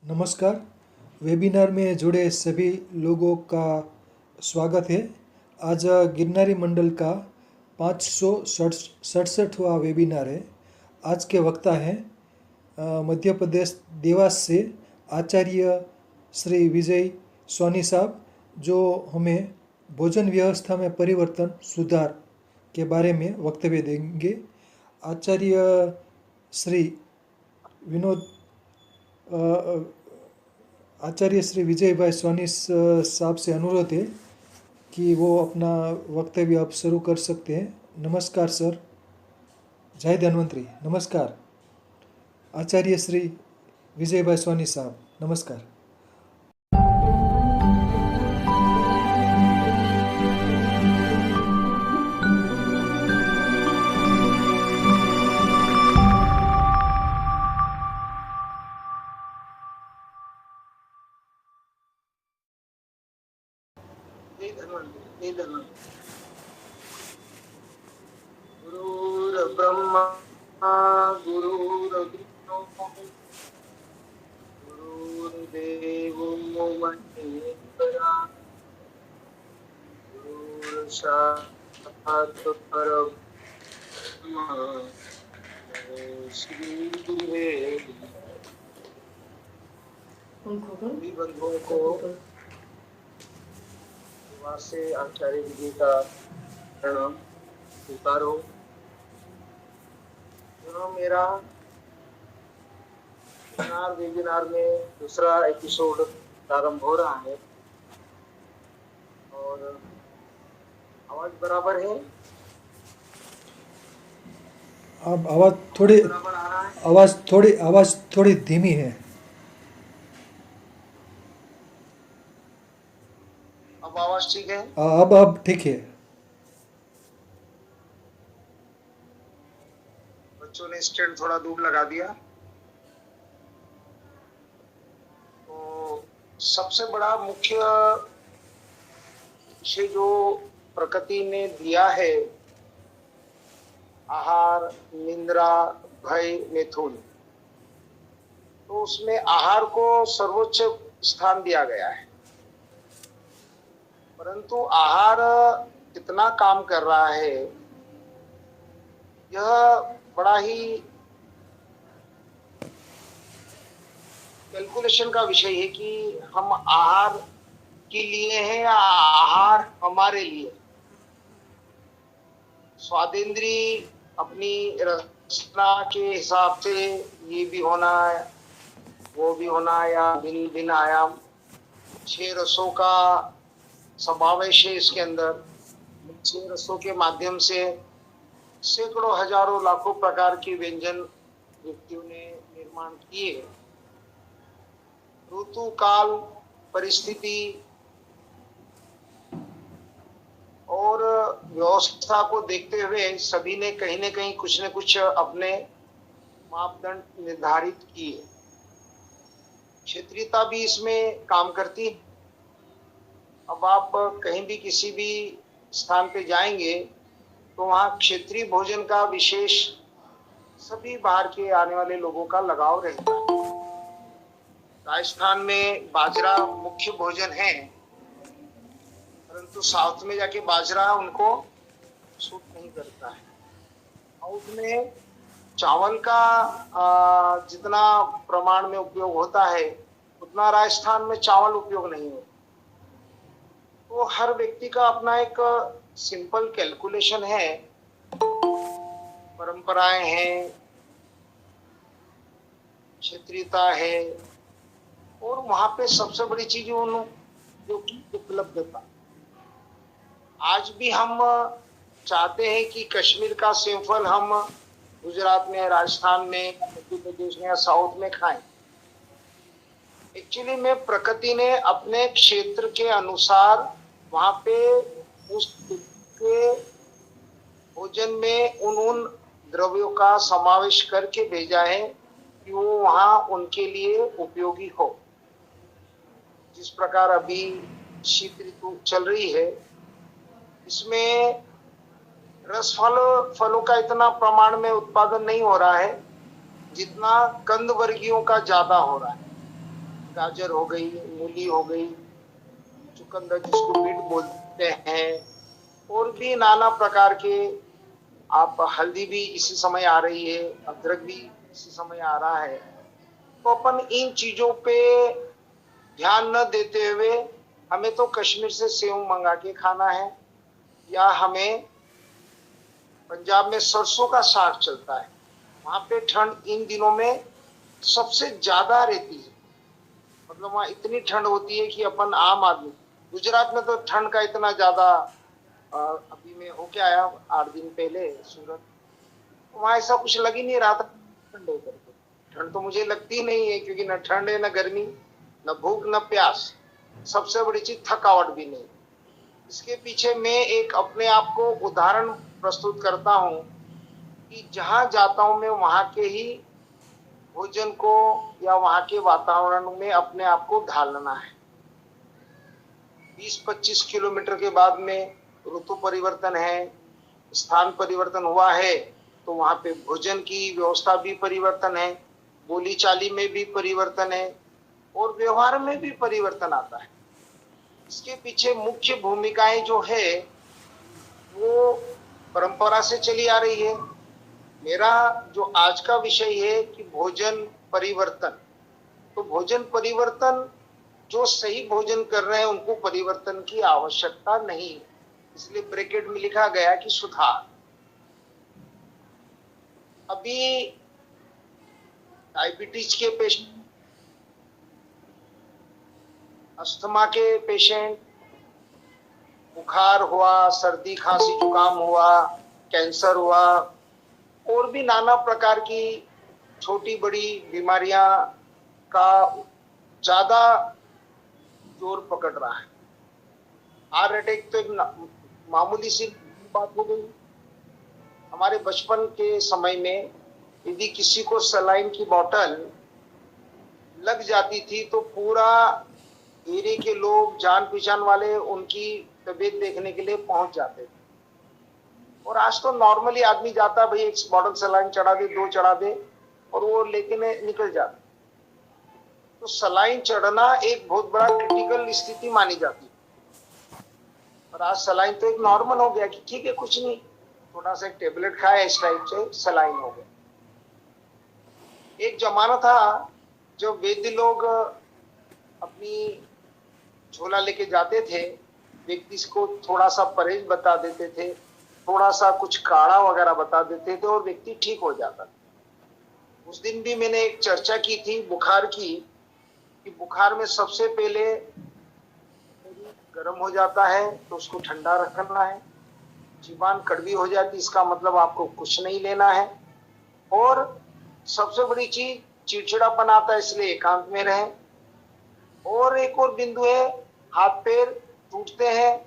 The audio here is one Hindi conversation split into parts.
नमस्कार। वेबिनार में जुड़े सभी लोगों का स्वागत है। आज गिरनारी मंडल का 567वां वेबिनार है। आज के वक्ता हैं मध्य प्रदेश देवास से आचार्य श्री विजय सोनी साहब, जो हमें भोजन व्यवस्था में परिवर्तन सुधार के बारे में वक्तव्य देंगे। आचार्य श्री विनोद आचार्य श्री विजय भाई सोनी साहब से अनुरोध है कि वो अपना वक्तव्य अब शुरू कर सकते हैं। नमस्कार सर। जय धन्वंतरी। नमस्कार आचार्य श्री विजय भाई सोनी साहब, नमस्कार। गुरुर्ब्रह्मा गुरुर्विष्णु गुरुर्देवो महेश्वरा गुरुर्साक्षात् परब्रह्म श्री गुरुवे बंधुओं को से आचार्य जी का प्रणाम स्वीकार हो। मेरा वेबिनार में दूसरा एपिसोड प्रारंभ हो रहा है और आवाज बराबर है। अब आवाज थोड़ी धीमी है। अब आवाज ठीक है? अब ठीक है। बच्चों ने स्टैंड थोड़ा दूर लगा दिया। तो सबसे बड़ा मुख्य विषय जो प्रकृति ने दिया है, आहार, निद्रा, भय, मैथुन, तो उसमें आहार को सर्वोच्च स्थान दिया गया है। परंतु आहार कितना काम कर रहा है, यह बड़ा ही कैलकुलेशन का विषय है कि हम आहार के लिए हैं या आहार हमारे लिए। स्वादेंद्रीय अपनी रचना के हिसाब से ये भी होना है, वो भी होना है, या भिन्न भिन्न आयाम 6 रसों का समावेश है इसके अंदर। 6 रसों के माध्यम से सैकड़ों हजारों लाखों प्रकार के व्यंजन व्यक्तियों ने निर्माण किए। ऋतु, काल, परिस्थिति और व्यवस्था को देखते हुए सभी ने कहीं न कहीं कुछ न कुछ अपने मापदंड निर्धारित किए। क्षेत्रीयता भी इसमें काम करती है। अब आप कहीं भी किसी भी स्थान पे जाएंगे तो वहाँ क्षेत्रीय भोजन का विशेष सभी बाहर के आने वाले लोगों का लगाव रहता है। राजस्थान में बाजरा मुख्य भोजन है, परंतु साउथ में जाके बाजरा उनको सूट नहीं करता है। साउथ में चावल का जितना प्रमाण में उपयोग होता है, उतना राजस्थान में चावल उपयोग नहीं होता। तो हर व्यक्ति का अपना एक सिंपल कैलकुलेशन है, परंपराएं हैं, क्षेत्रीयता है, और वहां पे सबसे बड़ी चीज जो कि उपलब्धता। आज भी हम चाहते हैं कि कश्मीर का सेमफल हम गुजरात में, राजस्थान में, मध्य प्रदेश में या साउथ में खाएं। एक्चुअली में प्रकृति ने अपने क्षेत्र के अनुसार वहां पे उस के भोजन में उन द्रव्यों का समावेश करके भेजा है कि वो वहां उनके लिए उपयोगी हो। जिस प्रकार अभी शीत ऋतु चल रही है, इसमें रस फलों का इतना प्रमाण में उत्पादन नहीं हो रहा है जितना कंद वर्गीयों का ज्यादा हो रहा है। गाजर हो गई, मूली हो गई, चुकंदर जिसको बीट बोलते हैं, और भी नाना प्रकार के, आप हल्दी भी इसी समय आ रही है, अदरक भी इसी समय आ रहा है। तो अपन इन चीजों पे ध्यान न देते हुए हमें तो कश्मीर से सेव मंगा के खाना है, या हमें पंजाब में सरसों का साग चलता है, वहां पे ठंड इन दिनों में सबसे ज्यादा रहती है। मतलब वहां इतनी ठंड होती है कि अपन आम आदमी, गुजरात में तो ठंड का इतना ज्यादा, अभी मैं होके आया 8 दिन पहले सूरत, वहां ऐसा कुछ लग ही नहीं रहा था ठंड होकर के। ठंड तो मुझे लगती ही नहीं है, क्योंकि न ठंड है न गर्मी, न भूख न प्यास, सबसे बड़ी चीज थकावट भी नहीं। इसके पीछे मैं एक अपने आप को उदाहरण प्रस्तुत करता हूँ कि जहां जाता हूं मैं वहां के ही भोजन को या वहां के वातावरण में अपने आप को ढालना है। 20-25 किलोमीटर के बाद में ऋतु परिवर्तन है, स्थान परिवर्तन हुआ है, तो वहां पे भोजन की व्यवस्था भी परिवर्तन है, बोली चाली में भी परिवर्तन है, और व्यवहार में भी परिवर्तन आता है। इसके पीछे मुख्य भूमिकाएं जो है वो परंपरा से चली आ रही है। मेरा जो आज का विषय है कि भोजन परिवर्तन, तो भोजन परिवर्तन, जो सही भोजन कर रहे हैं उनको परिवर्तन की आवश्यकता नहीं है, इसलिए ब्रैकेट में लिखा गया कि सुधार। अभी डायबिटीज के पेशेंट, अस्थमा के पेशेंट, बुखार हुआ, सर्दी खांसी जुकाम हुआ, कैंसर हुआ, और भी नाना प्रकार की छोटी बड़ी बीमारियां का ज्यादा जोर पकड़ रहा है। हार्ट अटैक तो एक मामूली सी बात हो गई। हमारे बचपन के समय में यदि किसी को सलाइन की बोतल लग जाती थी तो पूरा एरिया के लोग, जान पहचान वाले, उनकी तबीयत देखने के लिए पहुंच जाते थे। और आज तो नॉर्मली आदमी जाता, भाई एक बॉटल सलाइन चढ़ा दे, 2 चढ़ा दे, और वो लेके निकल जाता। तो सलाइन चढ़ना एक बहुत बड़ा क्रिटिकल स्थिति मानी जाती है, और आज सलाइन तो एक नॉर्मल हो गया कि ठीक है, कुछ नहीं, थोड़ा सा एक टेबलेट खाया, इस टाइप से सलाइन हो गया। एक जमाना था जब वैद्य लोग अपनी झोला लेके जाते थे, व्यक्ति को थोड़ा सा परहेज बता देते थे, थोड़ा सा कुछ काढ़ा वगैरह बता देते थे, और व्यक्ति ठीक हो जाता था। उस दिन भी मैंने एक चर्चा की थी बुखार की, कि बुखार में सबसे पहले गर्म हो जाता है तो उसको ठंडा रखना है, जीवान कड़वी हो जाती, इसका मतलब आपको कुछ नहीं लेना है, और सबसे बड़ी चीज चिड़चिड़ापन आता है, इसलिए एकांत में रहें। और एक और बिंदु है, हाथ पैर टूटते हैं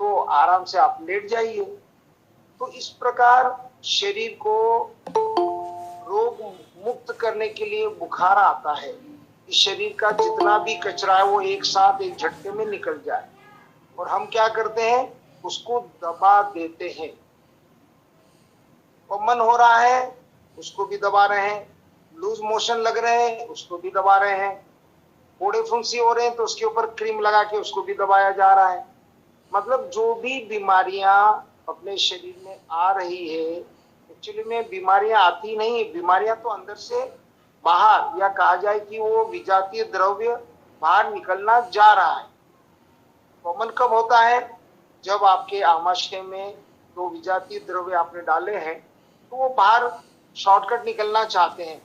तो आराम से आप लेट जाइए। तो इस प्रकार शरीर को रोग मुक्त करने के लिए बुखार आता है कि शरीर का जितना भी कचरा है वो एक साथ एक झटके में निकल जाए, और हम क्या करते हैं, उसको दबा देते हैं। कॉमन हो रहा है उसको भी दबा रहे हैं, लूज मोशन लग रहे हैं उसको भी दबा रहे हैं, फोड़े फुंसी हो रहे हैं तो उसके ऊपर क्रीम लगा के उसको भी दबाया जा रहा है। मतलब जो भी बीमारियां अपने शरीर में आ रही है, एक्चुअली में बीमारियां आती नहीं, बीमारियां तो अंदर से बाहर, या कहा जाए कि वो विजातीय द्रव्य बाहर निकलना जा रहा है। कॉमन कब होता है, जब आपके आमाशय में जो विजातीय द्रव्य आपने डाले हैं तो वो बाहर शॉर्टकट निकलना चाहते हैं,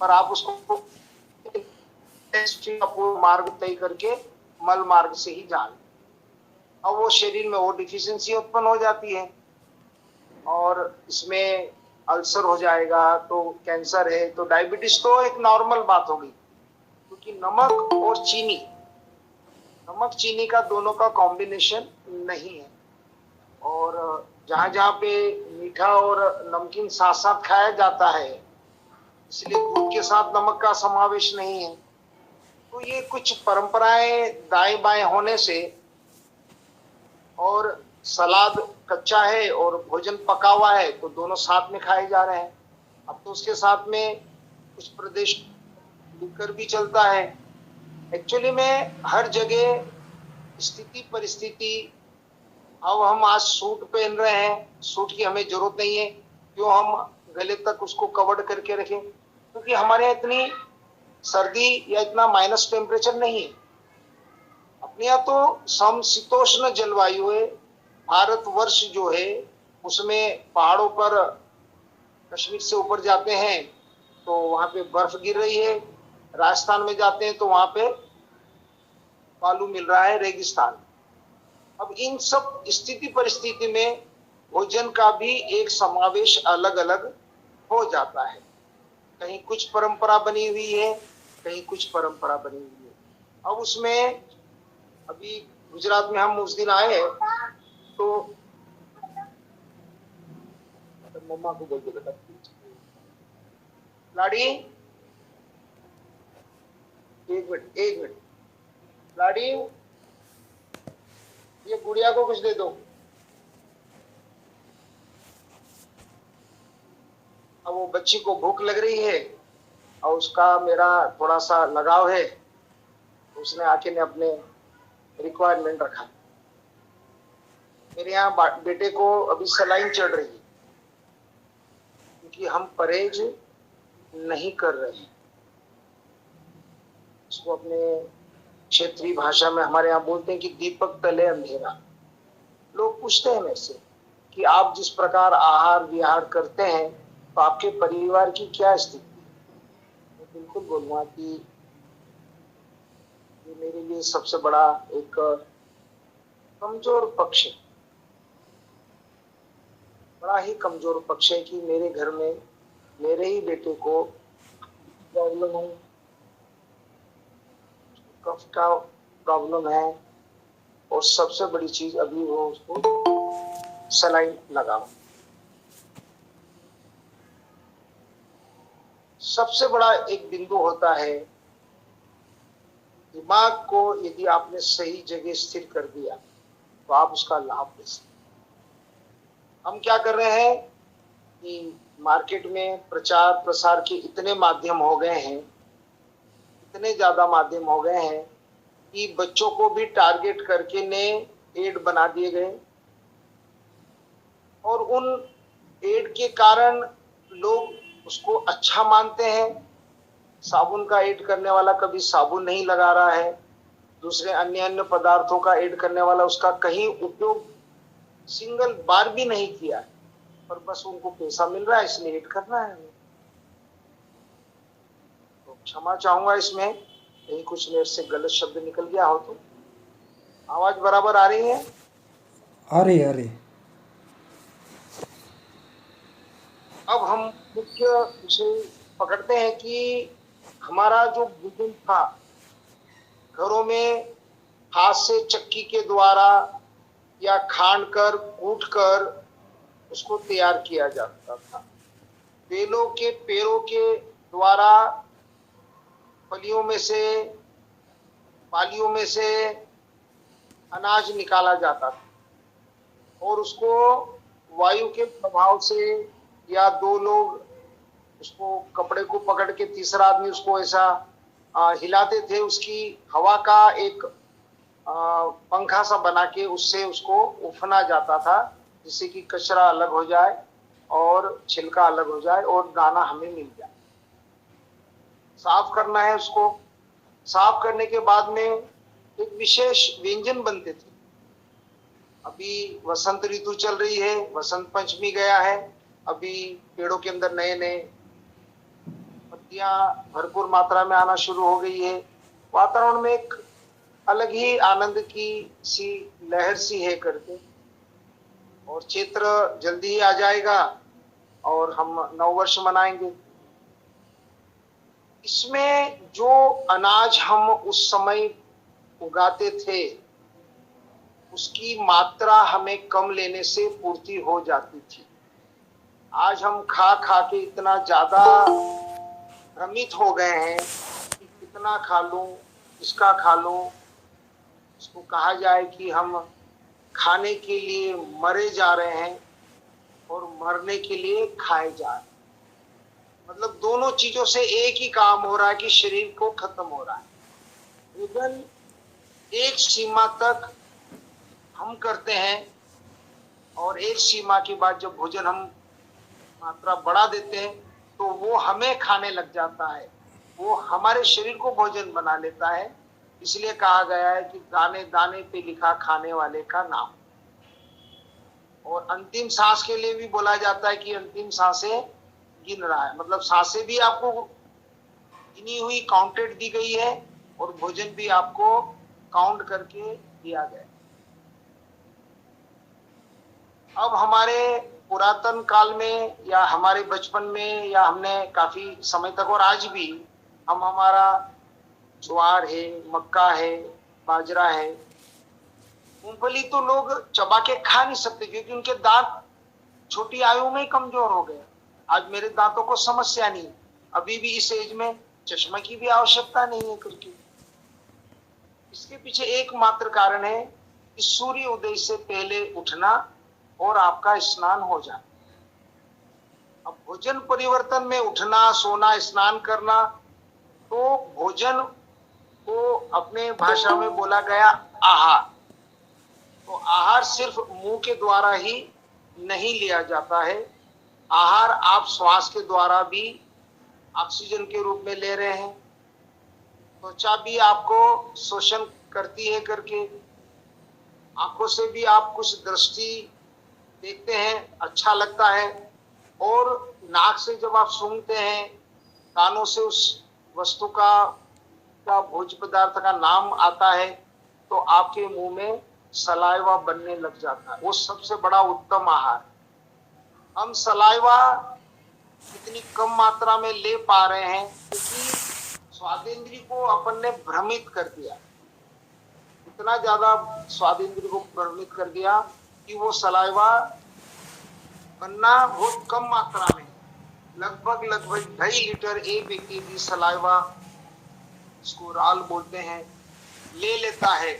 पर आप उसको मार्ग तय करके मल मार्ग से ही जान, अब वो शरीर में वो डिफिशियंसी उत्पन्न हो जाती है, और इसमें अल्सर हो जाएगा, तो कैंसर है, तो डायबिटीज तो एक नॉर्मल बात हो गई, क्योंकि नमक और चीनी, नमक चीनी का दोनों का कॉम्बिनेशन नहीं है, और जहां जहां पे मीठा और नमकीन साथ साथ खाया जाता है, इसलिए दूध के साथ नमक का समावेश नहीं है। तो ये कुछ परंपराएं दाएं बाएं होने से, और सलाद कच्चा है और भोजन पका हुआ है तो दोनों साथ में खाए जा रहे हैं। अब तो उसके साथ में कुछ प्रदेश लिकर भी चलता है, एक्चुअली में हर जगह स्थिति परिस्थिति, अब हम आज सूट पहन रहे हैं, सूट की हमें जरूरत नहीं है, क्यों हम गले तक उसको कवर्ड करके रखें? क्योंकि हमारे यहाँ इतनी सर्दी या इतना माइनस टेम्परेचर नहीं है। अपने यहाँ तो समशीतोष्ण जलवायु है। भारतवर्ष जो है उसमें पहाड़ों पर कश्मीर से ऊपर जाते हैं तो वहां पे बर्फ गिर रही है, राजस्थान में जाते हैं तो वहां पे बालू मिल रहा है, रेगिस्तान। अब इन सब स्थिति परिस्थिति में भोजन का भी एक समावेश अलग अलग हो जाता है। कहीं कुछ परंपरा बनी हुई है, कहीं कुछ परंपरा बनी हुई है। अब उसमें अभी गुजरात में हम उस दिन आए तो मम्मा को बोल दो बेटा, लाड़ी एक मिनट लाड़ी, ये गुड़िया को कुछ दे दो। अब वो बच्ची को भूख लग रही है और उसका मेरा थोड़ा सा लगाव है, उसने आके ने अपने रिक्वायरमेंट रखा। मेरे यहाँ बेटे को अभी सलाइन चढ़ रही है क्योंकि हम परहेज नहीं कर रहे हैं। उसको अपने क्षेत्रीय भाषा में हमारे यहाँ बोलते हैं कि दीपक तले अंधेरा। लोग पूछते हैं मेरे से कि आप जिस प्रकार आहार विहार करते हैं तो आपके परिवार की क्या स्थिति है? मैं बिल्कुल बोलूंगा कि ये मेरे लिए सबसे बड़ा एक कमजोर पक्ष है, बड़ा ही कमजोर पक्ष है कि मेरे घर में मेरे ही बेटे को प्रॉब्लम है, कफ का प्रॉब्लम है, और सबसे बड़ी चीज अभी वो उसको सलाइन लगाओ। सबसे बड़ा एक बिंदु होता है, दिमाग को यदि आपने सही जगह स्थिर कर दिया तो आप उसका लाभ ले सकते। हम क्या कर रहे हैं कि मार्केट में प्रचार प्रसार के इतने माध्यम हो गए हैं, इतने ज्यादा माध्यम हो गए हैं कि बच्चों को भी टारगेट करके ने एड बना दिए गए, और उन एड के कारण लोग उसको अच्छा मानते हैं। साबुन का एड करने वाला कभी साबुन नहीं लगा रहा है, दूसरे अन्य अन्य पदार्थों का एड करने वाला उसका कहीं उपयोग सिंगल बार भी नहीं किया है, पर बस उनको पैसा मिल रहा है इसलिए एड करना है। तो क्षमा चाहूंगा इसमें कहीं कुछ मेरे से गलत शब्द निकल गया हो तो। आवाज बराबर आ रही है? आ रही। अब हम मुख्य विषय पकड़ते हैं कि हमारा जो भोजन था घरों में हाथ से चक्की के द्वारा या खांड कर कूट कर उसको तैयार किया जाता था। बैलों के पैरों के द्वारा फलियों में से बालियों में से अनाज निकाला जाता था और उसको वायु के प्रभाव से या दो लोग उसको कपड़े को पकड़ के तीसरा आदमी उसको ऐसा हिलाते थे, उसकी हवा का एक पंखा सा बना के उससे उसको उफना जाता था जिससे कि कचरा अलग हो जाए और छिलका अलग हो जाए और दाना हमें मिल जाए। साफ करना है उसको, साफ करने के बाद में एक विशेष व्यंजन बनते थे। अभी वसंत ऋतु चल रही है, वसंत पंचमी गया है, अभी पेड़ों के अंदर नए नए पत्तियां भरपूर मात्रा में आना शुरू हो गई है। वातावरण में एक अलग ही आनंद की सी लहर सी है करके, और चैत्र जल्दी ही आ जाएगा और हम नववर्ष मनाएंगे। इसमें जो अनाज हम उस समय उगाते थे उसकी मात्रा हमें कम लेने से पूर्ति हो जाती थी। आज हम खा खा के इतना ज्यादा भ्रमित हो गए हैं कि कितना खा लूं, इसका खा लूं। इसको कहा जाए कि हम खाने के लिए मरे जा रहे हैं और मरने के लिए खाए जा रहे हैं। मतलब दोनों चीजों से एक ही काम हो रहा है कि शरीर को खत्म हो रहा है। भोजन एक सीमा तक हम करते हैं और एक सीमा के बाद जब भोजन हम मात्रा बढ़ा देते हैं तो वो हमें खाने लग जाता है, वो हमारे शरीर को भोजन बना लेता है। इसलिए कहा गया है कि दाने दाने पे लिखा खाने वाले का नाम। और अंतिम सांस के लिए भी बोला जाता है कि अंतिम सांसें गिन रहा है, मतलब सांसें भी आपको गिनी हुई काउंटेड दी गई है और भोजन भी आपको काउंट करके दिया गया। अब हमारे पुरातन काल में या हमारे बचपन में या हमने काफी समय तक और आज भी हम हमारा ज्वार है, मक्का है, बाजरा है, मूंगफली तो लोग चबा के खा नहीं सकते क्योंकि उनके दांत छोटी आयु में ही कमजोर हो गए। आज मेरे दांतों को समस्या नहीं, अभी भी इस एज में चश्मा की भी आवश्यकता नहीं है करके। इसके पीछे एकमात्र कारण है कि सूर्य उदय से पहले उठना और आपका स्नान हो जाना। अब भोजन परिवर्तन में उठना, सोना, स्नान करना, तो भोजन को अपने भाषा में बोला गया आहार। तो आहार सिर्फ मुंह के द्वारा ही नहीं लिया जाता है, आहार आप श्वास के द्वारा भी ऑक्सीजन के रूप में ले रहे हैं। त्वचा भी आपको शोषण करती है करके, आंखों से भी आप कुछ दृष्टि देखते हैं, अच्छा लगता है, और नाक से जब आप सूंघते हैं, कानों से उस वस्तु का भोज्य पदार्थ का नाम आता है तो आपके मुंह में सलाइवा बनने लग जाता है। वो सबसे बड़ा उत्तम आहार। हम सलाइवा इतनी कम मात्रा में ले पा रहे हैं क्योंकि स्वादेंद्री को अपन ने भ्रमित कर दिया, इतना ज्यादा स्वादेंद्री को भ्रमित कर दिया कि वो सलाइवा बनना बहुत कम मात्रा में, लगभग 2.5 लीटर एक व्यक्ति की सलाइवा, इसको राल बोलते हैं, ले लेता है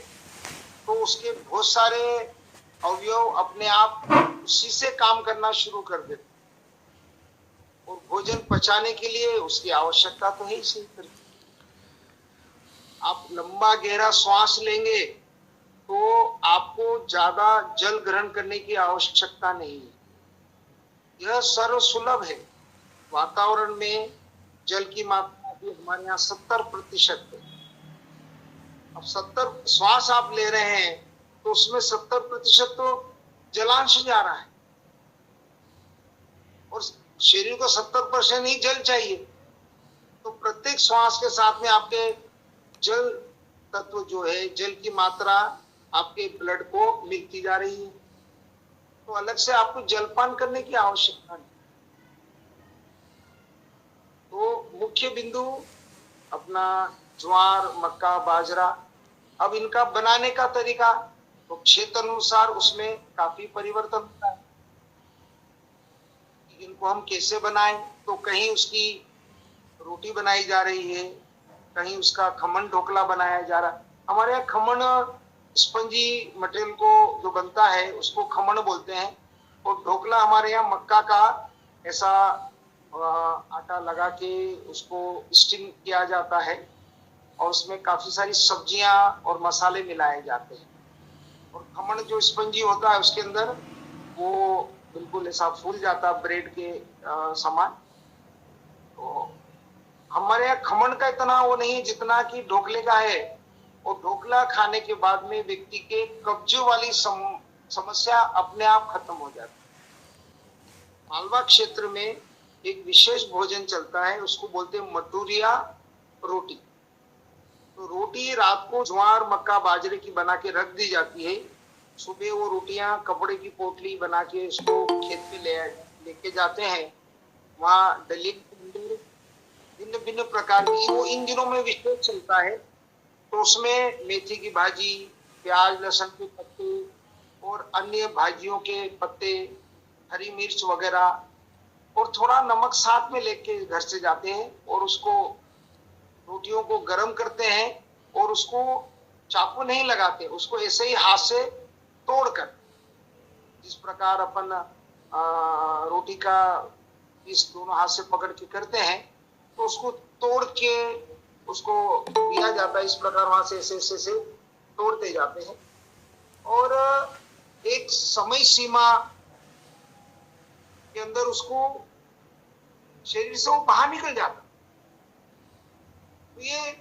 तो उसके बहुत सारे अवयव अपने आप उसी से काम करना शुरू कर देते और भोजन पचाने के लिए उसकी आवश्यकता तो है ही सही। आप लंबा गहरा श्वास लेंगे तो आपको ज्यादा जल ग्रहण करने की आवश्यकता नहीं है, यह सर्व सुलभ है। वातावरण में जल की मात्रा भी हमारे यहाँ 70% है। अब 70 श्वास आप ले रहे हैं तो उसमें 70% तो जलांश जा रहा है और शरीर को 70% ही जल चाहिए। तो प्रत्येक श्वास के साथ में आपके जल तत्व जो है, जल की मात्रा आपके ब्लड को मिलती जा रही है, तो अलग से आपको जलपान करने की आवश्यकता नहीं। तो मुख्य बिंदु अपना ज्वार, मक्का, बाजरा। अब इनका बनाने का तरीका तो क्षेत्र अनुसार उसमें काफी परिवर्तन होता है। इनको हम कैसे बनाएं, तो कहीं उसकी रोटी बनाई जा रही है, कहीं उसका खमन ढोकला बनाया जा रहा है। हमारे यहाँ खमन स्पंजी मटेरियल को जो बनता है उसको खमन बोलते हैं, और ढोकला हमारे यहाँ मक्का का ऐसा आटा लगा के उसको स्टीम किया जाता है और उसमें काफी सारी सब्जियां और मसाले मिलाए जाते हैं। और खमन जो स्पंजी होता है उसके अंदर वो बिल्कुल ऐसा फूल जाता है ब्रेड के समान। तो हमारे यहाँ खमन का इतना वो नहीं जितना कि ढोकले का है। और ढोकला खाने के बाद में व्यक्ति के कब्जे वाली समस्या अपने आप खत्म हो जाती है। मालवा क्षेत्र में एक विशेष भोजन चलता है, उसको बोलते हैं मटूरिया रोटी। तो रोटी रात को ज्वार, मक्का, बाजरे की बना के रख दी जाती है, सुबह वो रोटियां कपड़े की पोटली बना के उसको खेत में लेके जाते हैं। वहां डली भिन्न भिन्न प्रकार की वो इन दिनों में विशेष चलता है। तो उसमें मेथी की भाजी, प्याज लहसुन के पत्ते और अन्य भाजियों के पत्ते, हरी मिर्च वगैरह और थोड़ा नमक साथ में लेके घर से जाते हैं और उसको रोटियों को गर्म करते हैं और उसको चाकू नहीं लगाते, उसको ऐसे ही हाथ से तोड़कर, जिस प्रकार अपन रोटी का पीस दोनों हाथ से पकड़ के करते हैं, तो उसको तोड़ के उसको दिया जाता है। इस प्रकार वहां से ऐसे तोड़ते जाते हैं और एक समय सीमा के अंदर उसको शरीर से वो बाहर निकल जाता। तो ये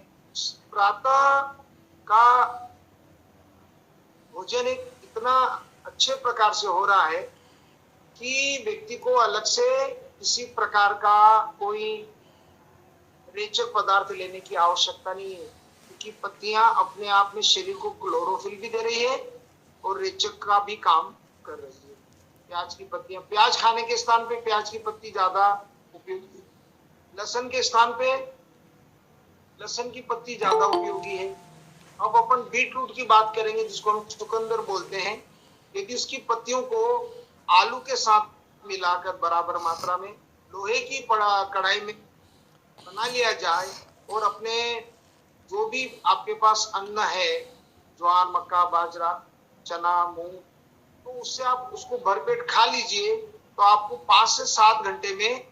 प्रातः का भोजन एक इतना अच्छे प्रकार से हो रहा है कि व्यक्ति को अलग से किसी प्रकार का कोई रेचक पदार्थ लेने की आवश्यकता नहीं है, क्योंकि पत्तियां अपने आप में शरीर को क्लोरोफिल भी दे रही है और रेचक का भी काम कर रही है। प्याज की पत्तियां, प्याज खाने के स्थान पे प्याज की पत्ती ज्यादा उपयोगी, लहसुन के स्थान पे लहसुन की पत्ती ज्यादा उपयोगी है। अब अपन बीट रूट की बात करेंगे, जिसको हम चुकंदर बोलते हैं। यदि उसकी पत्तियों को आलू के साथ मिलाकर बराबर मात्रा में लोहे की कढ़ाई में बना लिया जाए और अपने जो भी आपके पास अन्न है, ज्वार, मक्का, बाजरा, चना, मूंग, तो उससे आप उसको भरपेट खा लीजिए तो आपको 5 से 7 घंटे में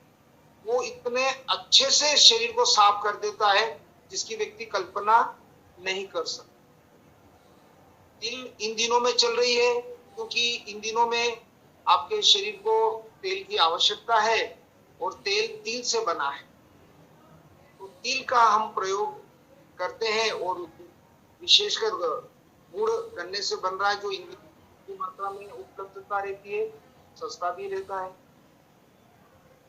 वो इतने अच्छे से शरीर को साफ कर देता है जिसकी व्यक्ति कल्पना नहीं कर सकता। तिल इन दिनों में चल रही है क्योंकि इन दिनों में आपके शरीर को तेल की आवश्यकता है और तेल तिल से बना है, तो तिल का हम प्रयोग करते हैं और विशेषकर गुड़ गन्ने से बन रहा है, जो की मात्रा में उपलब्धता रहती है, सस्ता भी रहता है।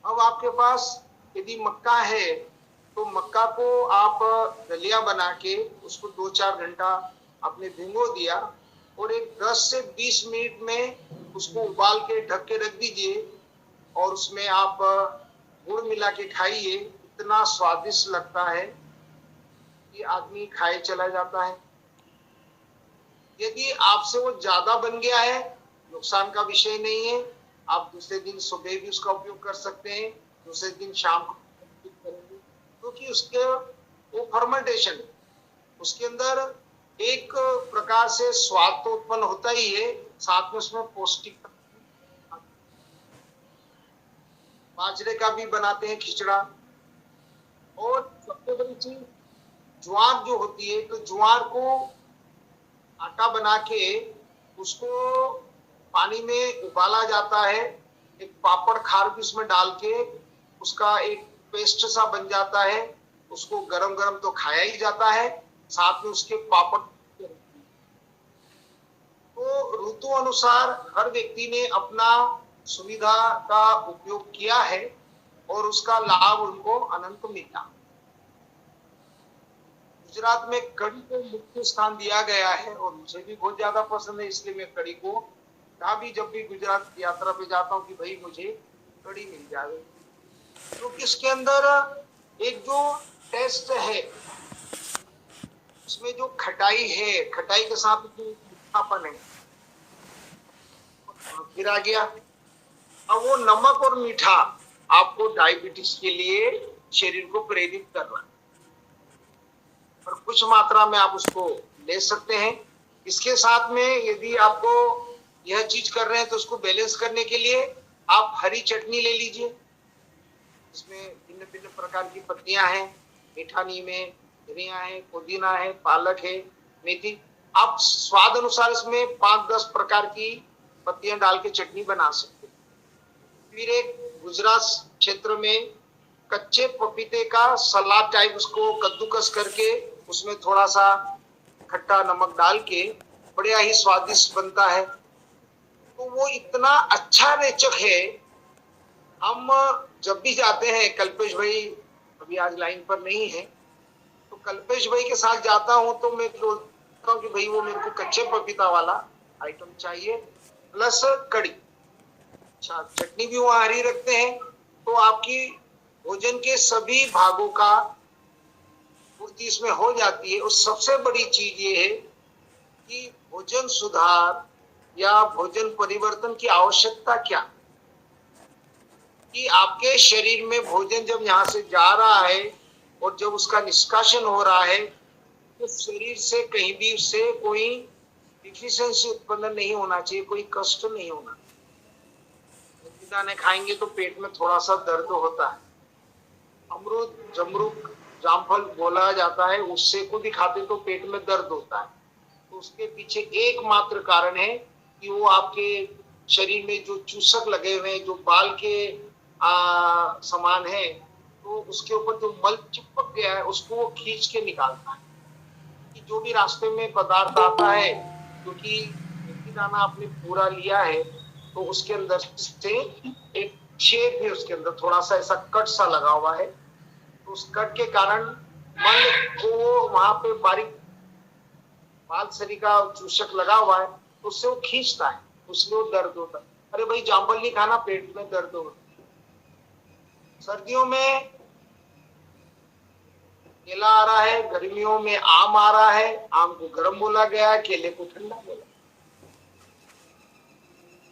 अब आपके पास यदि मक्का है तो मक्का को आप दलिया बना के उसको 2-4 घंटा आपने भिगो दिया और एक 10 से 20 मिनट में उसको उबाल के ढक के रख दीजिए और उसमें आप गुड़ मिला के खाइए। इतना स्वादिष्ट लगता है कि आदमी खाए चला जाता है। यदि आपसे वो ज्यादा बन गया है, नुकसान का विषय नहीं है, आप दूसरे दिन सुबह भी उसका उपयोग कर सकते हैं, दूसरे दिन शाम को करेंगे, क्योंकि उसके वो फर्मेंटेशन है, उसके अंदर एक प्रकार से स्वाद तो उत्पन्न होता ही है, साथ में उसमें पौष्टिकता। बाजरे का भी बनाते हैं खिचड़ा। और सबसे बड़ी चीज ज्वार जो होती है, तो ज्वार को आटा बना के उसको पानी में उबाला जाता है, एक पापड़ खार भी उसमें डाल के उसका एक पेस्ट सा बन जाता है, उसको गरम गरम तो खाया ही जाता है, साथ में उसके पापड़। तो ऋतु अनुसार हर व्यक्ति ने अपना सुविधा का उपयोग किया है और उसका लाभ उनको अनंत मिला। गुजरात में कड़ी को मुख्य स्थान दिया गया है और मुझे भी बहुत ज्यादा पसंद है, इसलिए मैं कड़ी को कहा भी जब भी गुजरात यात्रा पे जाता हूँ कि भाई मुझे कड़ी मिल जाए, क्योंकि तो इसके अंदर एक जो टेस्ट है, उसमें जो खटाई है, खटाई के साथ जो मीठापन है, फिर आ गया। अब वो नमक और मीठा आपको डायबिटीज के लिए शरीर को प्रेरित कर रहा है, और कुछ मात्रा में आप उसको ले सकते हैं। इसके साथ में यदि आपको यह चीज कर रहे हैं तो उसको बैलेंस करने के लिए आप हरी चटनी ले लीजिए। इसमें भिन्न भिन्न प्रकार की पत्तियां हैं, मीठा नीम है, धनिया है, पुदीना है, पालक है, मेथी। आप स्वाद अनुसार इसमें 5-10 प्रकार की पत्तियां डाल के चटनी बना सकते हैं। फिर एक गुजरात क्षेत्र में कच्चे पपीते का सलाद टाइप उसको कद्दूकस करके उसमें थोड़ा सा खट्टा नमक डाल के बढ़िया ही स्वादिष्ट बनता है। तो वो इतना अच्छा रेचक है। हम जब भी जाते हैं, कल्पेश भाई अभी आज लाइन पर नहीं है, तो कल्पेश भाई के साथ जाता हूं तो मैं बोलता हूँ कि भाई वो मेरे को कच्चे पपीता वाला आइटम चाहिए प्लस कड़ी। अच्छा, चटनी भी वहां हरी रखते हैं, तो आपकी भोजन के सभी भागों का पूर्ति इसमें हो जाती है। और सबसे बड़ी चीज ये है कि भोजन सुधार या भोजन परिवर्तन की आवश्यकता क्या, कि आपके शरीर में भोजन जब यहाँ से जा रहा है और जब उसका निष्कासन हो रहा है तो शरीर से कहीं भी उससे कोई डिफिशियंसी उत्पन्न नहीं होना चाहिए, कोई कष्ट नहीं होना। दाने खाएंगे तो पेट में थोड़ा सा दर्द होता है। अमरूद, जमरूक जामफल बोला जाता है, उससे को भी खाते तो पेट में दर्द होता है। तो उसके पीछे एकमात्र कारण है कि वो आपके शरीर में जो चूसक लगे हुए हैं, जो बाल के समान है, तो उसके ऊपर जो मल चिपक गया है उसको वो खींच के निकालता है। कि जो भी रास्ते में पदार्थ आता है, क्योंकि मेथी दाना आपने पूरा लिया है, तो उसके अंदर से एक शेप है, उसके अंदर थोड़ा सा ऐसा कट सा लगा हुआ है, तो उस कट के कारण मल को वहां पे बारीक बाल शरीर का चूषक लगा हुआ है, तो उससे वो खींचता है, उसमें वो दर्द होता है। अरे भाई जामुन नहीं खाना, पेट में दर्द होता है। सर्दियों में केला आ रहा है, गर्मियों में आम आ रहा है, आम को गर्म बोला गया है, केले को ठंडा बोला।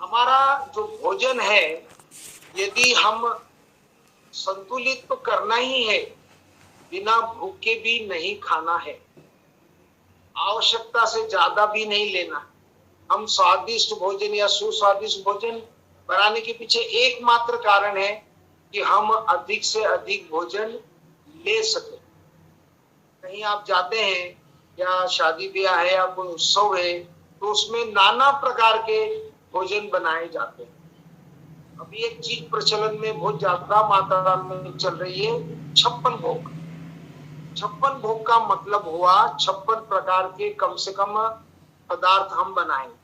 हमारा जो भोजन है, यदि हम संतुलित तो करना ही है, बिना भूखे भी नहीं खाना है, आवश्यकता से ज्यादा भी नहीं लेना। हम स्वादिष्ट भोजन या सुस्वादिष्ट भोजन बनाने के पीछे एकमात्र कारण है कि हम अधिक से अधिक भोजन ले सके। कहीं आप जाते हैं या शादी ब्याह है या कोई उत्सव है, तो उसमें नाना प्रकार के भोजन बनाए जाते हैं। अभी एक चीज प्रचलन में बहुत ज्यादा मात्रा में चल रही है, 56 भोग। 56 भोग का मतलब हुआ 56 प्रकार के कम से कम पदार्थ हम बनाएंगे।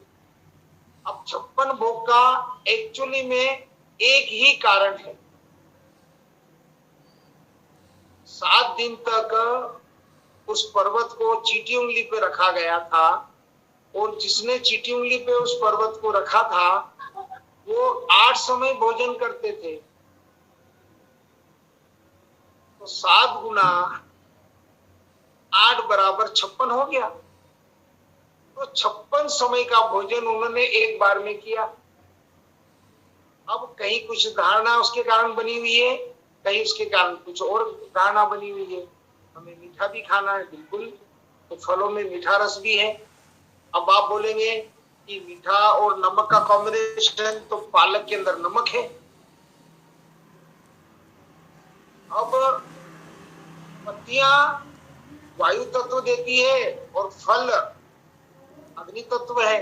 अब 56 भोग का एक्चुअली में एक ही कारण है। 7 दिन तक उस पर्वत को चीटी उंगली पे रखा गया था, और जिसने चीटी उंगली पे उस पर्वत को रखा था वो 8 समय भोजन करते थे। तो 7 गुना 8 बराबर 56 हो गया। तो 56 समय का भोजन उन्होंने एक बार में किया। अब कहीं कुछ धारणा उसके कारण बनी हुई है, कहीं उसके कारण कुछ और धारणा बनी हुई है। हमें मीठा भी खाना है, बिल्कुल, तो फलों में मीठा रस भी है। अब आप बोलेंगे कि मीठा और नमक का कॉम्बिनेशन, तो पालक के अंदर नमक है। अब पत्तियां वायु तत्व देती है और फल अग्नि तत्व है,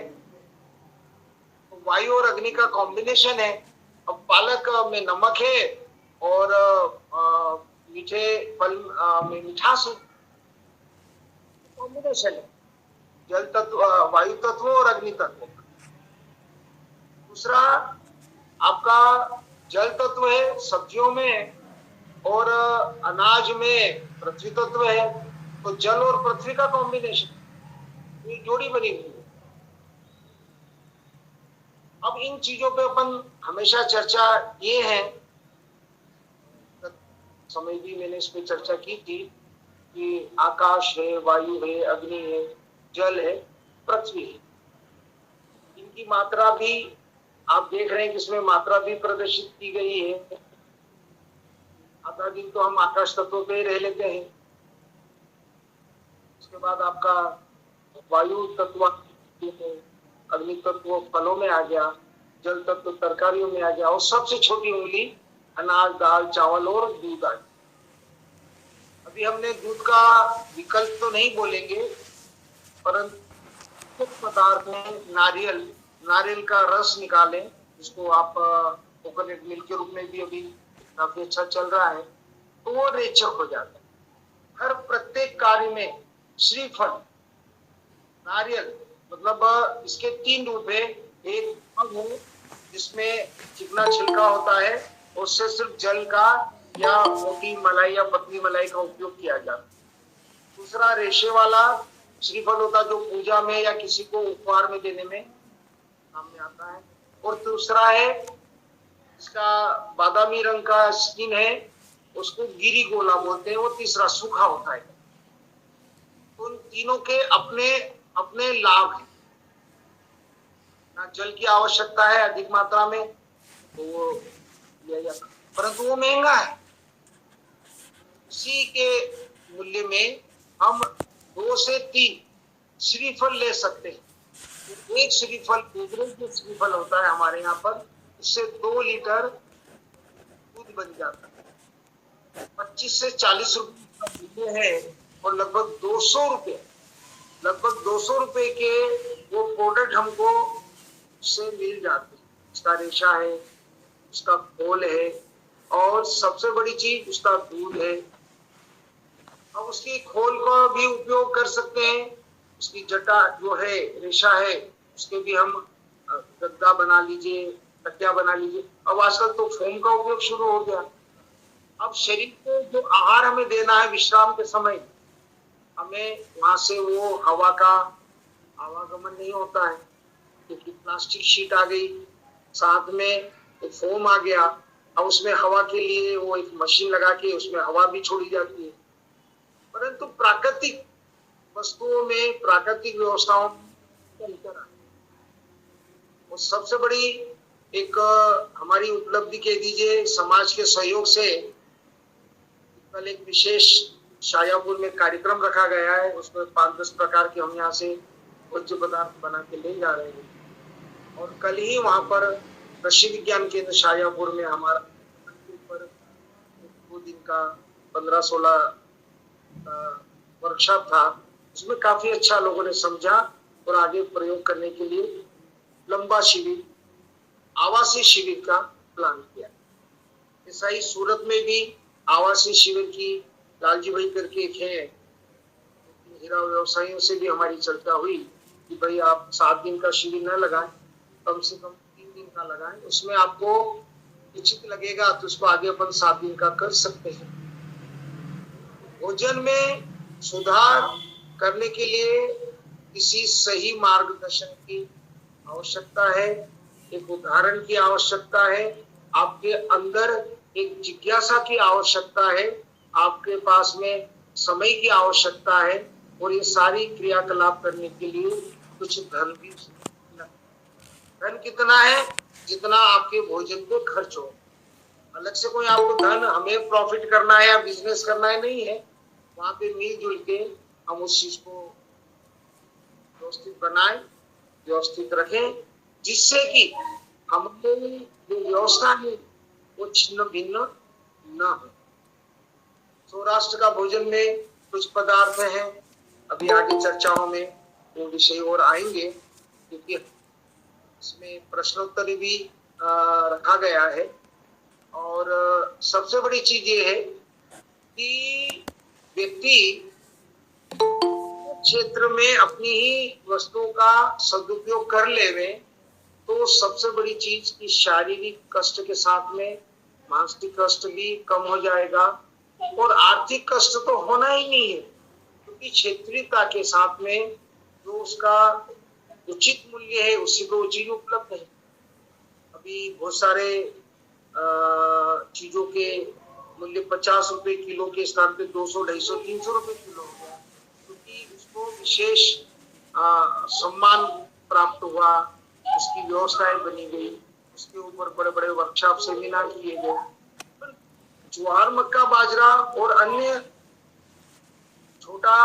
तो वायु और अग्नि का कॉम्बिनेशन है। अब पालक में नमक है और मीठे फल में मिठास है, कॉम्बिनेशन है जल तत्व, वायु तत्व और अग्नि तत्व। दूसरा आपका जल तत्व है सब्जियों में, और अनाज में पृथ्वी तत्व है। तो जल और पृथ्वी का कॉम्बिनेशन, ये जोड़ी बनी हुई है। अब इन चीजों पे अपन हमेशा चर्चा ये है, समय भी मैंने इस पे चर्चा की थी कि आकाश है, वायु है, अग्नि है, जल है, पृथ्वी है। इनकी मात्रा भी आप देख रहे हैं कि इसमें मात्रा भी प्रदर्शित की गई है। आधा दिन तो हम आकाश तत्व पे रह लेते हैं, उसके बाद आपका वायु तत्व, अग्नि तत्व फलों में आ गया, जल तत्व तरकारियों में आ गया, और सबसे छोटी उंगली अनाज, दाल, चावल और दूध आ गया। अभी हमने दूध का विकल्प तो नहीं बोलेंगे, परंतु कुछ पदार्थ में नारियल का रस निकालें, जिसको आप कोकोनट मिल्क के रूप में भी अभी काफी अच्छा चल रहा है, तो वो रेचक हो जाता है। हर प्रत्येक कार्य में श्रीफल, नारियल, मतलब इसके 3 रूप है। एक फल है जिसमें चिकना छिलका होता है, उससे सिर्फ जल का या मोटी मलाई या पतली मलाई का उपयोग किया जाता है। दूसरा रेशे वाला श्रीफल होता है, जो पूजा में या किसी को उपहार में देने में काम में आता है। और दूसरा है इसका बादामी रंग का स्किन है, उसको गिरी गोला बोलते हैं, वो तीसरा सूखा होता है। तो उन तीनों के अपने अपने लाभ हैं। ना जल की आवश्यकता है अधिक मात्रा में, तो वो लिया जाता, परंतु वो महंगा है। उसी के मूल्य में हम 2 से 3 श्रीफल ले सकते हैं। तो एक श्रीफल, जो श्रीफल होता है हमारे यहाँ पर, इससे 2 लीटर दूध बन जाता है। 25 से 40 रुपए का मूल्य है और लगभग 200 रुपए के वो प्रोडक्ट हमको से मिल जाते हैं। उसका रेशा है, उसका खोल है और सबसे बड़ी चीज उसका दूध है। अब उसकी खोल का भी उपयोग कर सकते हैं, उसकी जटा जो है, रेशा है, उसके भी हम गद्दा बना लीजिए, तकिया बना लीजिए। अब आजकल तो फोम का उपयोग शुरू हो गया। अब शरीर को जो आहार हमें देना है विश्राम के समय, हमें वहां से वो हवा का आवागमन नहीं होता है, क्योंकि प्लास्टिक शीट आ गई, साथ में एक फोम आ गया। अब उसमें हवा के लिए वो एक मशीन लगा के उसमें हवा भी छोड़ी जाती है। परंतु प्राकृतिक वस्तुओं में, प्राकृतिक व्यवस्थाओं में अंतर है। और सबसे बड़ी एक हमारी उपलब्धि कह दीजिए, समाज के सहयोग से कल एक विशेष शाजापुर में कार्यक्रम रखा गया है। उसमें 5-10 प्रकार के हम यहाँ से भोज्य पदार्थ बना के ले जा रहे हैं। और कल ही वहां पर कृषि विज्ञान केंद्र शाजापुर में हमारा पर 2 दिन का 15-16 वर्कशॉप था। उसमें काफी अच्छा लोगों ने समझा और आगे प्रयोग करने के लिए लंबा शिविर, आवासीय शिविर का प्लान किया। ऐसा ही सूरत में भी आवासीय शिविर की लालजी भाई करके एक है, हीरा व्यवसायियों से भी हमारी चर्चा हुई कि भाई आप 7 दिन का शिविर न लगाएं, कम से कम 3 दिन का लगाएं। उसमें आपको उचित लगेगा तो उसको आगे अपन 7 दिन का कर सकते हैं। भोजन में सुधार करने के लिए किसी सही मार्गदर्शन की आवश्यकता है, एक उदाहरण की आवश्यकता है, आपके अंदर एक जिज्ञासा की आवश्यकता है, आपके पास में समय की आवश्यकता है और ये सारी क्रियाकलाप करने के लिए कुछ धन भी। धन कितना है? जितना आपके भोजन पे खर्च हो। अलग से कोई आपको धन हमें प्रॉफिट करना है या बिजनेस करना है नहीं है। वहां पे मिलजुल के हम उस चीज को व्यवस्थित बनाएं, व्यवस्थित रखें, जिससे कि हमारी जो व्यवस्था है वो छिन्न भिन्न न हो। सौराष्ट्र का भोजन में कुछ पदार्थ हैं, अभी आगे चर्चाओं में वो विषय और आएंगे, क्योंकि इसमें प्रश्नोत्तर भी रखा गया है। और सबसे बड़ी चीज ये है कि व्यक्ति क्षेत्र में अपनी ही वस्तुओं का सदुपयोग कर लेवे तो सबसे बड़ी चीज की शारीरिक कष्ट के साथ में मानसिक कष्ट भी कम हो जाएगा और आर्थिक कष्ट तो होना ही नहीं है, क्योंकि क्षेत्रीयता के साथ में जो उसका उचित मूल्य है उसी को चीज उपलब्ध है। अभी बहुत सारे चीजों के मूल्य 50 रुपए किलो के स्थान पे 200, 250, 300 रुपए किलो हो गया, क्योंकि उसको विशेष सम्मान प्राप्त हुआ, उसकी व्यवस्थाएं बनी गई, उसके ऊपर बड़े बड़े वर्कशॉप सेमिनार किए गए। ज्वार, मक्का, बाजरा और अन्य छोटा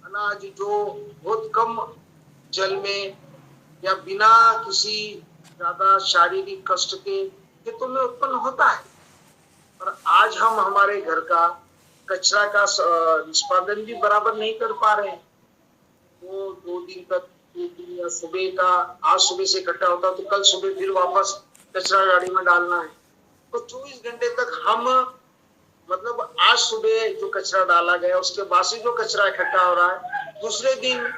अनाज जो बहुत कम जल में या बिना किसी ज्यादा शारीरिक कष्ट के खेतों में उत्पन्न होता है, पर आज हम हमारे घर का कचरा का निष्पादन भी बराबर नहीं कर पा रहे हैं। वो 2 दिन तक, 1 दिन या सुबह का, आज सुबह से इकट्ठा होता तो कल सुबह फिर वापस कचरा गाड़ी में डालना है। तो 24 घंटे तक हम, मतलब आज सुबह जो कचरा डाला गया उसके बाद से जो कचरा इकट्ठा हो रहा है, दूसरे दिन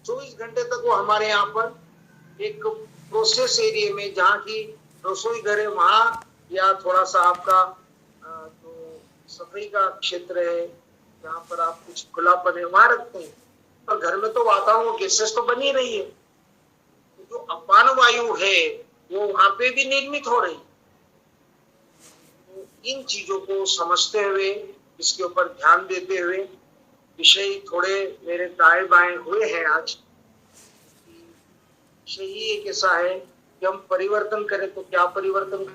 24 घंटे तक वो हमारे यहाँ पर एक प्रोसेस एरिया में, जहाँ की रसोई घर है वहां, या थोड़ा सा आपका जो सफाई का क्षेत्र है जहाँ पर आप कुछ खुलापन है वहां रखते हैं, पर घर में तो वातावरण गैसेस तो बनी रही है, जो अपान वायु है वो वहां पे भी निर्मित हो रही है। तो इन चीजों को समझते हुए, इसके ऊपर ध्यान देते हुए, विषय थोड़े मेरे दाएं बाएं हुए हैं आज। विषय ही एक ऐसा है कि हम परिवर्तन करें तो क्या परिवर्तन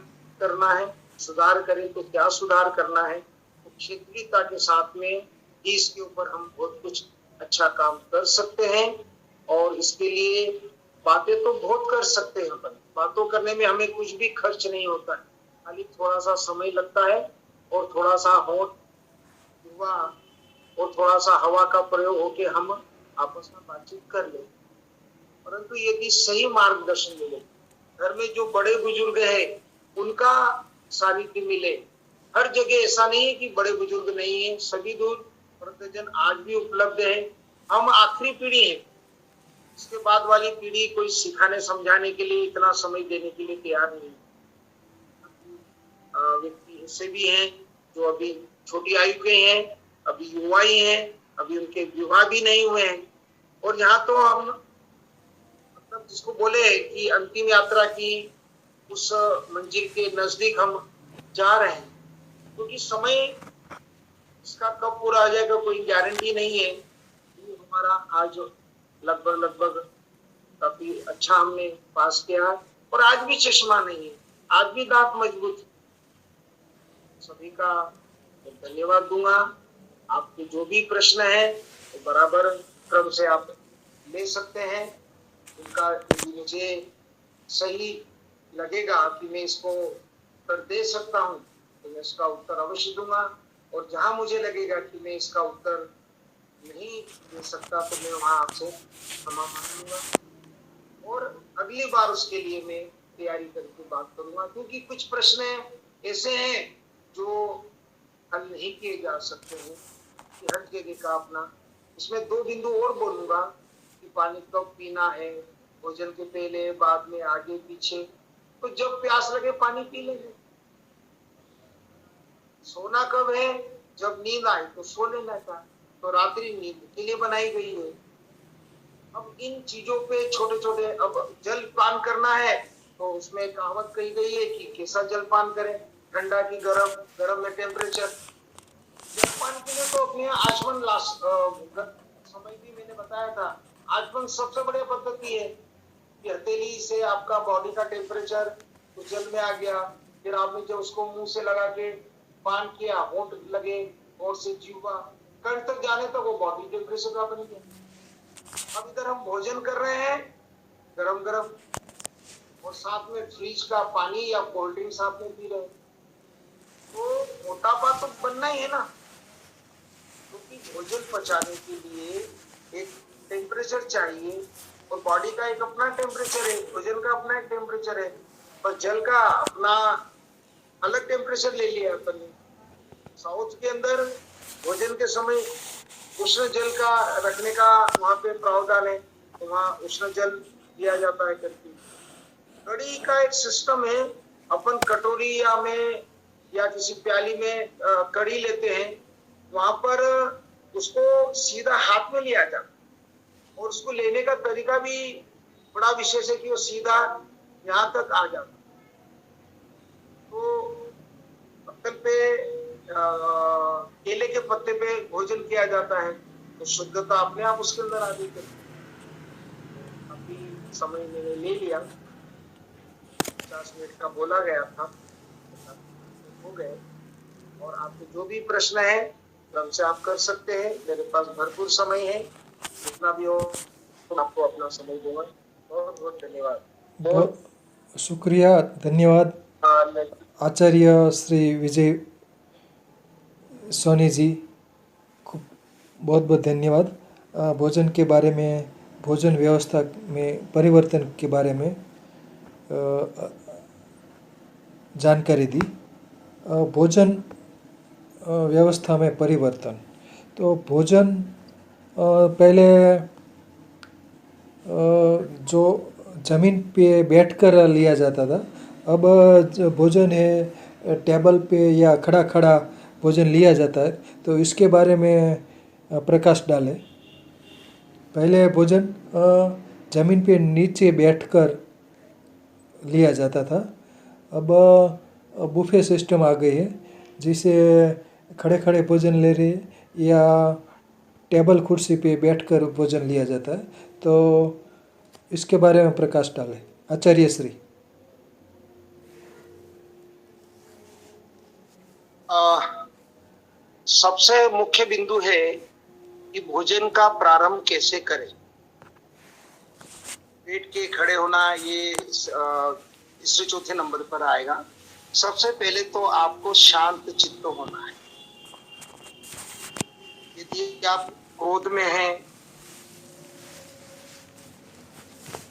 करना है, सुधार करें तो क्या सुधार करना है। तो क्षेत्रीयता के साथ में ही इसके ऊपर हम बहुत कुछ अच्छा काम कर सकते हैं। और इसके लिए बातें तो बहुत कर सकते हैं अपन, बातों करने में हमें कुछ भी खर्च नहीं होता है, खाली थोड़ा सा समय लगता है और थोड़ा सा होंठ युवा और थोड़ा सा हवा का प्रयोग होके हम आपस में बातचीत कर ले। परंतु यदि सही मार्गदर्शन मिले, घर में जो बड़े बुजुर्ग हैं उनका सानिध्य मिले, हर जगह ऐसा नहीं है कि बड़े बुजुर्ग नहीं है, सभी दूर वृद्धजन आज भी उपलब्ध है। हम आखिरी पीढ़ी है, इसके बाद वाली पीढ़ी कोई सिखाने समझाने के लिए इतना समय देने के लिए तैयार नहीं है। व्यक्ति ऐसे भी हैं जो अभी छोटी आयु के हैं, अभी युवा ही हैं, अभी उनके विवाह भी नहीं हुए हैं। और यहाँ तो हम मतलब जिसको बोले कि अंतिम यात्रा की उस मंजिल के नजदीक हम जा रहे हैं, क्योंकि समय इसका कब पूरा आ जाएगा कोई गारंटी नहीं है। ये हमारा आज लगभग काफी अच्छा हमने पास किया, और आज भी चश्मा नहीं है, आज भी दांत मजबूत है। सभी का धन्यवाद दूंगा। आपके जो भी प्रश्न है तो बराबर क्रम से आप ले सकते हैं। उनका यदि मुझे सही लगेगा कि मैं इसको उत्तर दे सकता हूँ तो मैं इसका उत्तर अवश्य दूंगा, और जहां मुझे लगेगा कि मैं इसका उत्तर नहीं दे सकता तो मैं वहां आपसे क्षमा मांगूंगा, और अगली बार उसके लिए मैं तैयारी करके बात करूंगा। क्योंकि कुछ प्रश्न ऐसे हैं जो हल नहीं किए जा सकते हैं कि हर जगह का अपना। इसमें दो बिंदु और बोलूंगा कि पानी कब पीना है, भोजन के पहले, बाद में, आगे पीछे। तो जब प्यास लगे पानी पी लेंगे। सोना कब है, जब नींद आए तो सो लेना था, तो रात्रि नींद के लिए बनाई गई है। अब इन चीजों पे छोटे छोटे, अब जल पान करना है तो उसमें कहावत कही गई है कि कैसा जल पान करें, ठंडा की गरम, गरम में टेम्परेचर। जल पान के लिए तो अपने आचमन समय भी मैंने बताया था, आचमन सबसे बढ़िया पद्धति है कि हथेली से आपका बॉडी का टेम्परेचर तो जल में आ गया, फिर आपने जब उसको मुंह से लगा के पान किया, होंठ लगे, होंठ से जीवा कंठ तक जाने तक वो बॉडी टेम्परेचर का बन गया। अब इधर हम भोजन कर रहे हैं गरम गरम, और साथ में फ्रिज का पानी या कोल्ड ड्रिंक साथ में पी रहे हैं, तो मोटापा तो बनना ही है ना। क्योंकि भोजन पचाने के लिए एक टेम्परेचर चाहिए, और बॉडी का एक अपना टेम्परेचर है, भोजन का अपना एक टेम्परेचर है, और जल का अपना अलग टेम्परेचर ले लिया अपन ने। साउथ के अंदर भोजन के समय उष्ण जल का रखने का वहां पे प्रावधान है, तो वहां उष्ण जल दिया जाता है करके। कड़ी का एक सिस्टम है, अपन कटोरी या में या किसी प्याली में कड़ी लेते हैं, वहां पर उसको सीधा हाथ में लिया जाता है, और उसको लेने का तरीका भी बड़ा विशेष है कि वो सीधा यहाँ तक आ जाता। तो पत्तल पे केले के पत्ते पे भोजन किया जाता है, तो शुद्धता अपने आप उसके अंदर आ जाती है। अभी समय मैंने ले लिया, 50 मिनट का बोला गया था, हो गए। और आपके जो भी प्रश्न है हमसे आप कर सकते हैं, मेरे पास भरपूर समय है, जितना भी हो आपको अपना समय दूंगा। बहुत बहुत धन्यवाद। बहुत शुक्रिया, धन्यवाद आचार्य श्री विजय सोनी जी, बहुत बहुत धन्यवाद। भोजन के बारे में, भोजन व्यवस्था में परिवर्तन के बारे में जानकारी दी। भोजन व्यवस्था में परिवर्तन, तो भोजन पहले जो ज़मीन पे बैठकर लिया जाता था, अब भोजन है टेबल पे या खड़ा खड़ा भोजन लिया जाता है। तो इसके बारे में प्रकाश डालें। पहले भोजन ज़मीन पे नीचे बैठकर लिया जाता था, अब बुफे सिस्टम आ गई है, जिसे खड़े खड़े भोजन ले रहे या टेबल कुर्सी पे बैठकर भोजन लिया जाता है। तो इसके बारे में प्रकाश डालें आचार्य श्री। सबसे मुख्य बिंदु है कि भोजन का प्रारंभ कैसे करें। पेट के खड़े होना ये तीसरे चौथे नंबर पर आएगा। सबसे पहले तो आपको शांत चित्त होना है। यदि आप क्रोध में हैं,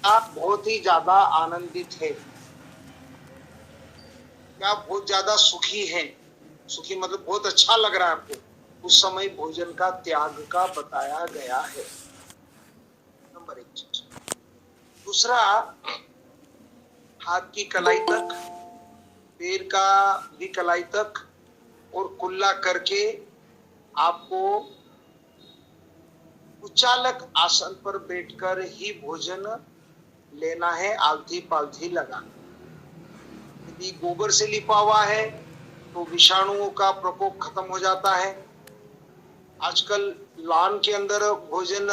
आप बहुत ही ज्यादा आनंदित है, क्या बहुत ज्यादा सुखी हैं, सुखी मतलब बहुत अच्छा लग रहा है आपको, उस समय भोजन का त्याग का बताया गया है। नंबर 1 चीज। दूसरा, हाथ की कलाई तक, पैर का भी कलाई तक और कुल्ला करके आपको उच्चालक आसन पर बैठकर ही भोजन लेना है, आलथी पालथी लगा। यदि गोबर से लिपा हुआ है तो विषाणुओं का प्रकोप खत्म हो जाता है। आजकल लॉन के अंदर भोजन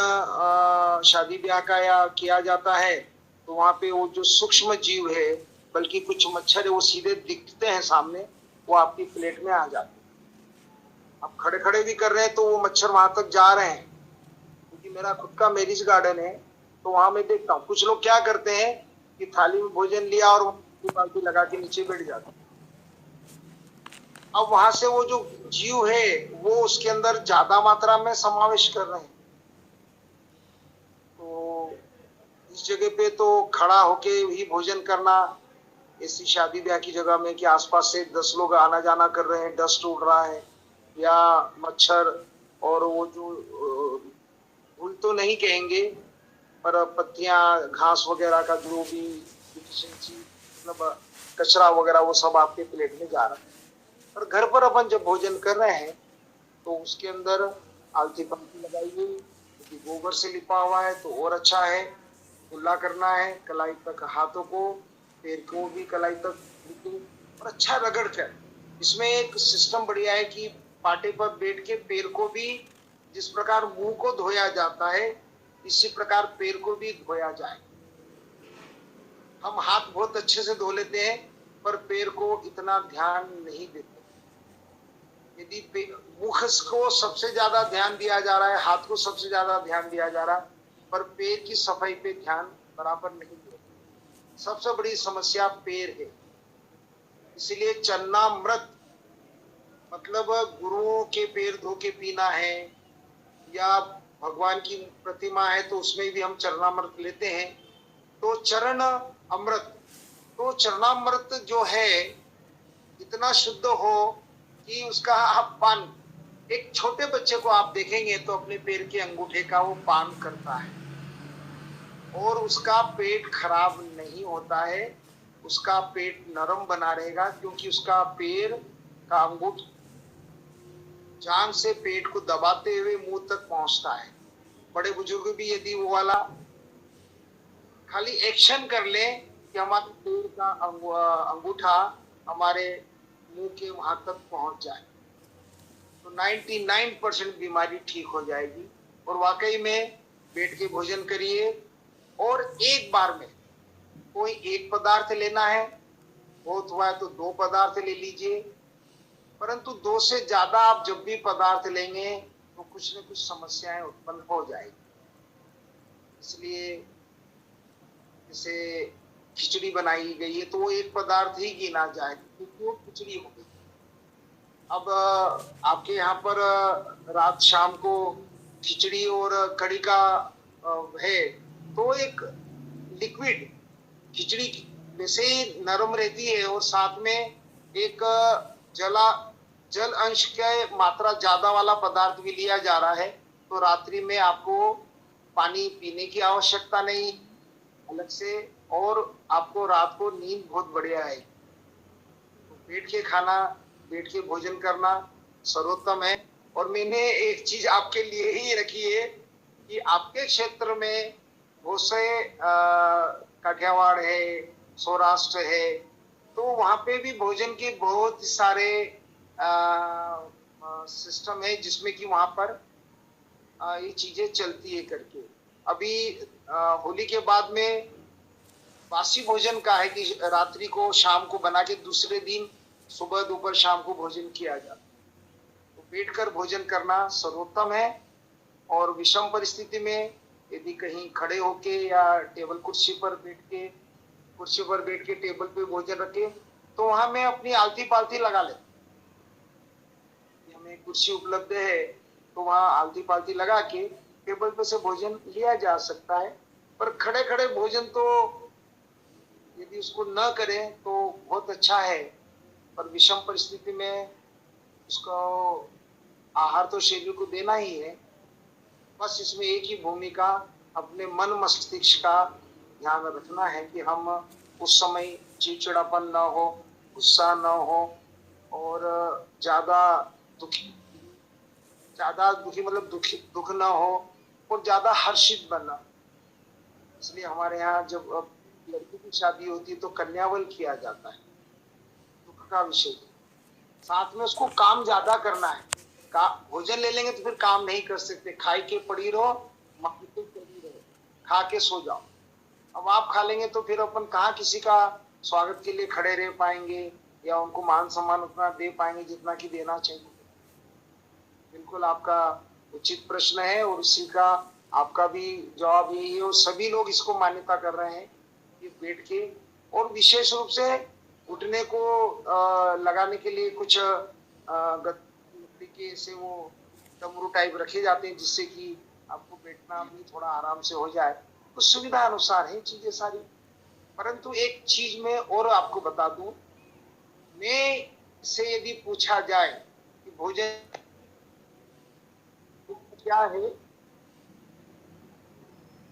शादी ब्याह का या किया जाता है तो वहां पे वो जो सूक्ष्म जीव है, बल्कि कुछ मच्छर है, वो सीधे दिखते हैं सामने, वो आपकी प्लेट में आ जाते हैं। आप खड़े खड़े भी कर रहे हैं तो वो मच्छर वहां तक जा रहे हैं। क्योंकि मेरा खुद का मैरिज गार्डन है तो वहां मैं देखता हूँ कुछ लोग क्या करते हैं कि थाली में भोजन लिया और बाल्टी लगा के नीचे बैठ जाते हैं। अब वहां से वो जो जीव है वो उसके अंदर ज्यादा मात्रा में समावेश कर रहे हैं। तो इस जगह पे तो खड़ा होके ही भोजन करना, ऐसी शादी ब्याह की जगह में कि आसपास से 10 लोग आना जाना कर रहे हैं, डस्ट उड़ रहा है, या मच्छर और वो जो धूल तो नहीं कहेंगे पर पत्तियां घास वगैरह का जो भी मतलब कचरा वगैरह वो सब आपके प्लेट में जा रहा है। और घर पर अपन जब भोजन कर रहे हैं तो उसके अंदर आलती पंक्ति लगाइए, क्योंकि गोबर से लिपा हुआ है तो और अच्छा है। खुला करना है कलाई तक हाथों को, पैर को भी कलाई तक बिल्कुल, और अच्छा रगड़ कर। इसमें एक सिस्टम बढ़िया है कि पाटे पर बैठ के पैर को भी जिस प्रकार मुंह को धोया जाता है इसी प्रकार पैर को भी धोया जाए। हम हाथ बहुत अच्छे से धो लेते हैं पर पैर को इतना ध्यान नहीं देते। यदि मुख को सबसे ज्यादा ध्यान दिया जा रहा है, हाथ को सबसे ज्यादा ध्यान दिया जा रहा है, पर पैर की सफाई पे ध्यान बराबर नहीं दिया। सबसे बड़ी समस्या पैर है। इसलिए चरणामृत मतलब गुरुओं के पैर धो के पीना है, या भगवान की प्रतिमा है तो उसमें भी हम चरणामृत लेते हैं। तो चरण अमृत, तो चरणामृत जो है इतना शुद्ध हो कि उसका आप पान, एक छोटे बच्चे को आप देखेंगे तो अपने पैर के अंगूठे का वो पान करता है और उसका पेट खराब नहीं होता है, उसका पेट नरम बना रहेगा, क्योंकि उसका पैर का अंगूठ जांग से पेट को दबाते हुए मुंह तक पहुंचता है। बड़े बुजुर्ग भी यदि वो वाला खाली एक्शन कर ले कि हमारे पैर का अंगूठा हमारे मुंह के वहां तक पहुंच जाए तो 99% बीमारी ठीक हो जाएगी। और वाकई में बैठ के भोजन करिए और एक बार में कोई एक पदार्थ लेना है, बहुत हुआ है तो 2 पदार्थ ले लीजिए, परंतु 2 से ज्यादा आप जब भी पदार्थ लेंगे तो कुछ न कुछ समस्याएं उत्पन्न हो जाएगी। इसलिए जैसे खिचड़ी बनाई गई है तो वो एक पदार्थ ही गिना जाए क्योंकि वो खिचड़ी हो गई। अब आपके यहाँ पर रात शाम को खिचड़ी और कढ़ी का है तो एक लिक्विड खिचड़ी वैसे ही नरम रहती है और साथ में एक जल अंश के मात्रा ज्यादा वाला पदार्थ भी लिया जा रहा है, तो रात्रि में आपको पानी पीने की आवश्यकता नहीं अलग से, और आपको रात को नींद बहुत बढ़िया है। तो बैठ के खाना, बैठ के भोजन करना सर्वोत्तम है। और मैंने एक चीज आपके लिए ही रखी है कि आपके क्षेत्र में बहुत से काठियावाड़ है, सौराष्ट्र है, तो वहां पे भी भोजन के बहुत सारे सिस्टम है जिसमें कि वहां पर ये चीजें चलती है करके। अभी होली के बाद में बासी भोजन का है कि रात्रि को शाम को बना के दूसरे दिन सुबह दोपहर शाम को भोजन किया जाता है। तो बैठकर भोजन करना सर्वोत्तम है। और विषम परिस्थिति में यदि कहीं खड़े होके या टेबल कुर्सी पर बैठ के टेबल पे भोजन रखे तो वहां में अपनी आलती पालती लगा ले। हमें कुर्सी उपलब्ध है तो वहाँ आलती पालती लगा के टेबल पे से भोजन लिया जा सकता है। पर खड़े खड़े भोजन तो यदि उसको न करें तो बहुत अच्छा है, पर विषम परिस्थिति में उसको आहार तो शरीर को देना ही है। बस इसमें एक ही भूमिका अपने मन मस्तिष्क का ध्यान रखना है कि हम उस समय चिड़चिड़ापन न हो, गुस्सा न हो, और ज्यादा दुखी मतलब दुख न हो, और ज्यादा हर्षित बनना। इसलिए हमारे यहाँ जब लड़की की शादी होती है तो कन्यावल किया जाता है, दुख का विषय। साथ में उसको काम ज्यादा करना है। भोजन ले लेंगे तो फिर काम नहीं कर सकते। खाई के पड़ी रहो, मांगते पड़ी रहो, खा के सो जाओ। अब आप खा लेंगे तो फिर अपन कहाँ किसी का स्वागत के लिए खड़े रह पाएंगे या उनको मान सम्मान उतना दे पाएंगे जितना कि देना चाहिए। बिल्कुल आपका उचित प्रश्न है, और उसी का आपका भी जवाब यही है, और सभी लोग इसको मान्यता कर रहे हैं कि बैठ के, और विशेष रूप से घुटने को लगाने के लिए कुछ लकड़ी के से वो डमरू टाइप रखे जाते हैं, जिससे कि आपको बैठना भी थोड़ा आराम से हो जाए। तो सुविधा अनुसार है चीजें सारी। परंतु एक चीज मैं और आपको बता दूं, मैं से यदि पूछा जाए कि भोजन क्या है,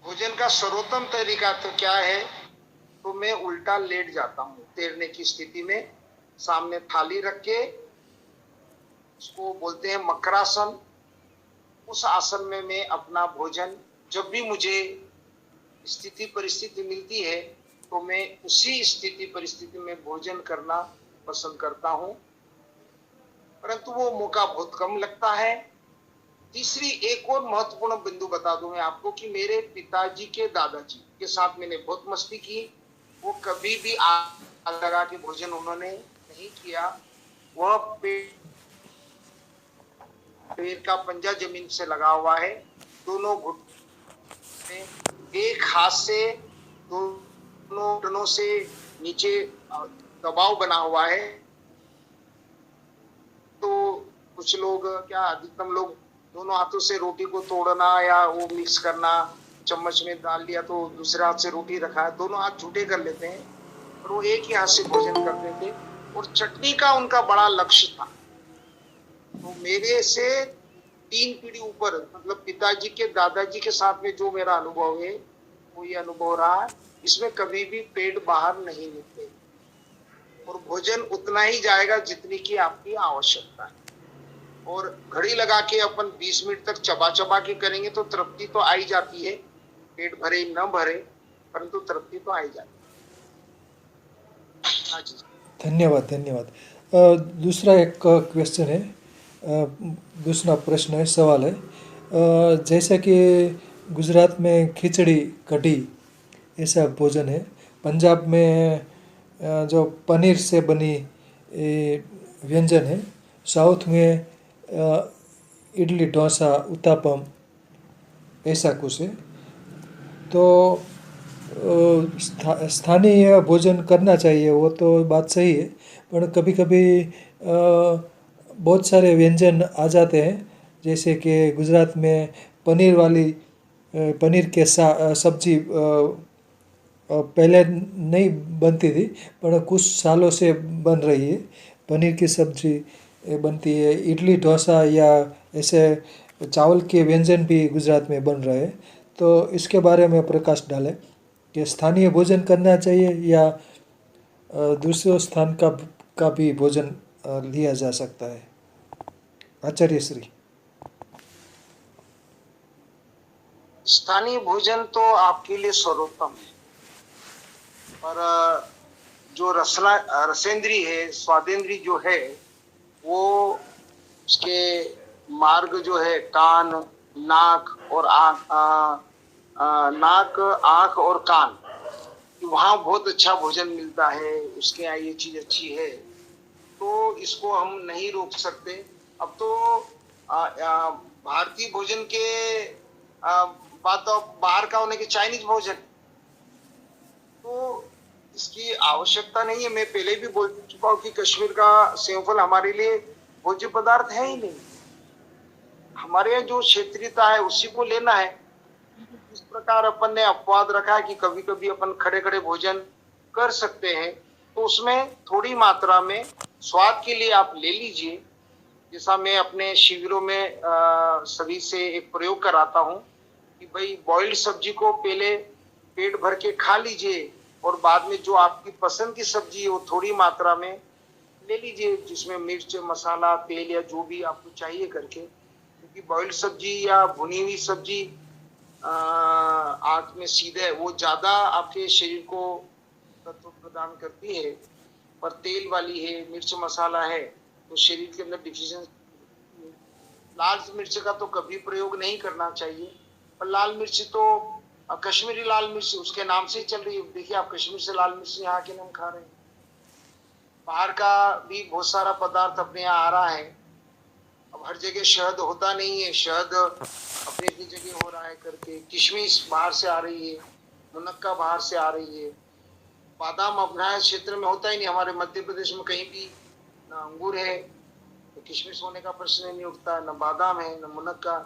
भोजन का सर्वोत्तम तरीका तो क्या है, तो मैं उल्टा लेट जाता हूँ तैरने की स्थिति में, सामने थाली रख के, उसको बोलते हैं मकरासन। उस आसन में मैं अपना भोजन, जब भी मुझे स्थिति परिस्थिति मिलती है तो मैं उसी स्थिति परिस्थिति में भोजन करना पसंद करता हूँ, परंतु वो मौका बहुत कम लगता है। तीसरी एक और महत्वपूर्ण बिंदु बता दूं मैं आपको कि मेरे पिताजी के दादाजी के साथ मैंने बहुत मस्ती की। वो कभी भी आग लगा के भोजन उन्होंने नहीं किया। वह पैर का पंजा जमीन से लगा हुआ है, दोनों घुटने एक हाथ से दोनों घुटनों से नीचे दबाव बना हुआ है। तो कुछ लोग क्या, अधिकतम लोग दोनों हाथों से रोटी को तोड़ना या वो मिक्स करना, चम्मच में डाल लिया तो दूसरे हाथ से रोटी रखा है, दोनों हाथ झूठे कर लेते हैं और वो एक ही हाथ से भोजन करते थे। और चटनी का उनका बड़ा लक्ष्य था। तो मेरे से 3 पीढ़ी ऊपर, मतलब पिताजी के दादाजी के साथ में जो मेरा अनुभव है वो ये अनुभव रहा, इसमें कभी भी पेट बाहर नहीं निकले, और भोजन उतना ही जाएगा जितनी की आपकी आवश्यकता है। और घड़ी लगा के अपन 20 मिनट तक चबा चबा के करेंगे तो तृप्ति तो आई जाती है, पेट भरे न भरे, परंतु तृप्ति तो आई जाती है। हाँ जी। धन्यवाद धन्यवाद। दूसरा एक क्वेश्चन है, दूसरा प्रश्न है, सवाल है, जैसा कि गुजरात में खिचड़ी कढ़ी ऐसा भोजन है, पंजाब में जो पनीर से बनी व्यंजन है, साउथ में इडली डोसा उत्तपम ऐसा कुछ है। तो स्थानीय भोजन करना चाहिए, वो तो बात सही है, पर कभी कभी बहुत सारे व्यंजन आ जाते हैं, जैसे कि गुजरात में पनीर के सब्जी पहले नहीं बनती थी, पर कुछ सालों से बन रही है। पनीर की सब्जी बनती है, इडली डोसा या ऐसे चावल के व्यंजन भी गुजरात में बन रहे हैं। तो इसके बारे में प्रकाश डालें कि स्थानीय भोजन करना चाहिए या दूसरे स्थान का भी भोजन लिया जा सकता है। आचार्य श्री। स्थानीय भोजन तो आपके लिए सर्वोत्तम है, पर जो रसेंद्री है, स्वादेंद्री जो है, वो उसके मार्ग जो है कान, नाक और नाक, आंख और कान, वहाँ बहुत अच्छा भोजन मिलता है। उसके यहाँ ये चीज अच्छी है, तो इसको हम नहीं रोक सकते। अब तो भारतीय भोजन के बात तो बाहर का होने के चाइनीज भोजन, तो इसकी आवश्यकता नहीं है। मैं पहले भी बोल चुका हूँ कि कश्मीर का सेवफल हमारे लिए भोज्य पदार्थ है ही नहीं। हमारे जो क्षेत्रीयता है उसी को लेना है। इस प्रकार अपन ने अपवाद रखा है कि कभी कभी अपन खड़े खड़े भोजन कर सकते हैं, तो उसमें थोड़ी मात्रा में स्वाद के लिए आप ले लीजिए। जैसा मैं अपने शिविरों में सभी से एक प्रयोग कराता हूँ कि भाई बॉइल्ड सब्जी को पहले पेट भर के खा लीजिए और बाद में जो आपकी पसंद की सब्जी है वो थोड़ी मात्रा में ले लीजिए, जिसमें मिर्च मसाला तेल या जो भी आपको चाहिए करके। क्योंकि बॉइल्ड सब्जी या भुनी हुई सब्जी आंख में सीधे वो ज्यादा आपके शरीर को तत्व प्रदान करती है, पर तेल वाली है मिर्च मसाला है तो शरीर के अंदर डिफिशियंसी। लाल मिर्च का तो कभी प्रयोग नहीं करना चाहिए, पर लाल मिर्च तो कश्मीरी लाल मिर्च उसके नाम से ही चल रही है। देखिए आप कश्मीर से लाल मिर्च यहाँ के नाम खा रहे हैं। बाहर का भी बहुत सारा पदार्थ अपने यहाँ आ रहा है। अब हर जगह शहद होता नहीं है, शहद अपनी अपनी जगह हो रहा है करके। किशमिश बाहर से आ रही है, मुनक्का बाहर से आ रही है। बादाम अपना क्षेत्र में होता ही नहीं। हमारे मध्य प्रदेश में कहीं भी ना अंगूर है तो किशमिश होने का प्रश्न नहीं उठता, न बादाम है न मुनक्का।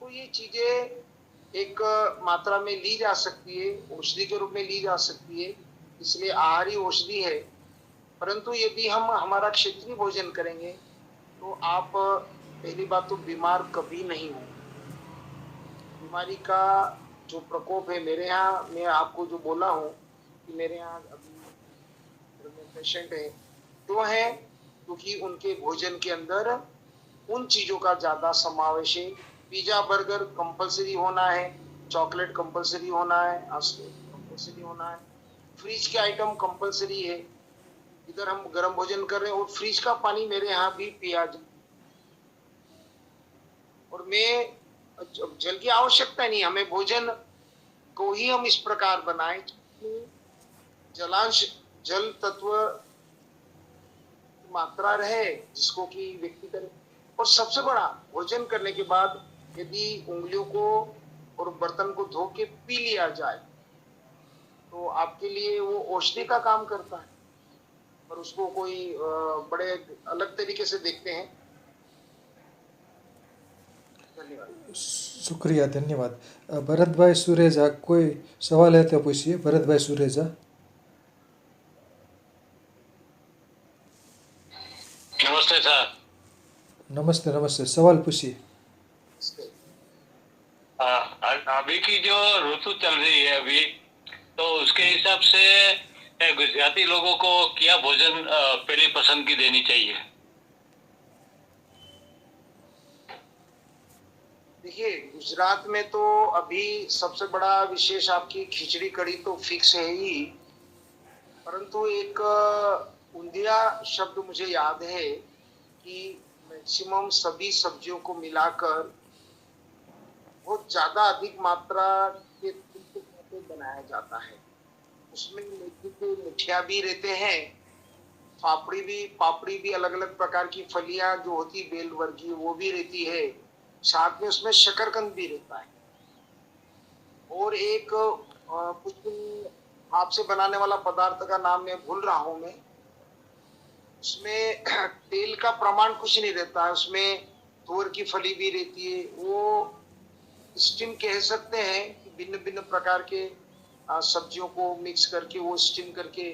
तो ये चीजें एक मात्रा में ली जा सकती है, औषधि के रूप में ली जा सकती है, इसलिए आहारी औषधि है। परंतु यदि हम हमारा क्षेत्रीय भोजन करेंगे तो आप पहली बात तो बीमार कभी नहीं हो। बीमारी का जो प्रकोप है मेरे यहाँ, मैं आपको जो बोला हूँ कि मेरे यहाँ अभी पेशेंट है तो है क्योंकि उनके भोजन के अंदर उन चीजों का ज्यादा समावेश है। पिज्जा बर्गर कंपलसरी होना है, चॉकलेट कंपलसरी होना है, आइसक्रीम कंपलसरी होना है, फ्रिज के आइटम कंपलसरी है। इधर हम गर्म भोजन कर रहे हैं और फ्रिज का पानी मेरे यहाँ भी पिया और मैं जल की आवश्यकता नहीं। हमें भोजन को ही हम इस प्रकार बनाएं जलांश जल तत्व मात्रा रहे जिसको कि व्यक्ति करे। और सबसे बड़ा भोजन करने के बाद यदि उंगलियों को और बर्तन को धो के पी लिया जाए तो आपके लिए वो औषधि का काम करता है, पर उसको कोई बड़े अलग तरीके से देखते हैं। धन्यवाद। शुक्रिया, धन्यवाद। भरतभाई सुरेजा, कोई सवाल है तो पूछिए। भरतभाई सुरेजा। नमस्ते सर। नमस्ते नमस्ते, सवाल पूछिए। अभी की जो ऋतु चल रही है अभी, तो उसके हिसाब से गुजराती लोगों को क्या भोजन पहली पसंदगी देनी चाहिए? देखिए गुजरात में तो अभी सबसे बड़ा विशेष आपकी खिचड़ी कड़ी तो फिक्स है ही, परंतु एक उंदिया शब्द मुझे याद है कि मैक्सिमम सभी सब्जियों को मिलाकर बहुत ज्यादा अधिक मात्रा के बनाया जाता है। उसमें मेथी के मुठिया भी रहते हैं, पापड़ी भी अलग अलग प्रकार की फलियां जो होती बेल वर्गीय वो भी रहती है, साथ में उसमें शकरकंद भी रहता है। और एक कुछ हाथ से बनाने वाला पदार्थ का नाम मैं भूल रहा हूं मैं, उसमें तेल का प्रमाण कुछ नहीं रहता है, उसमें तुअर की फली भी रहती है। वो स्टीम कह सकते हैं कि भिन्न भिन्न प्रकार के सब्जियों को मिक्स करके वो स्टीम करके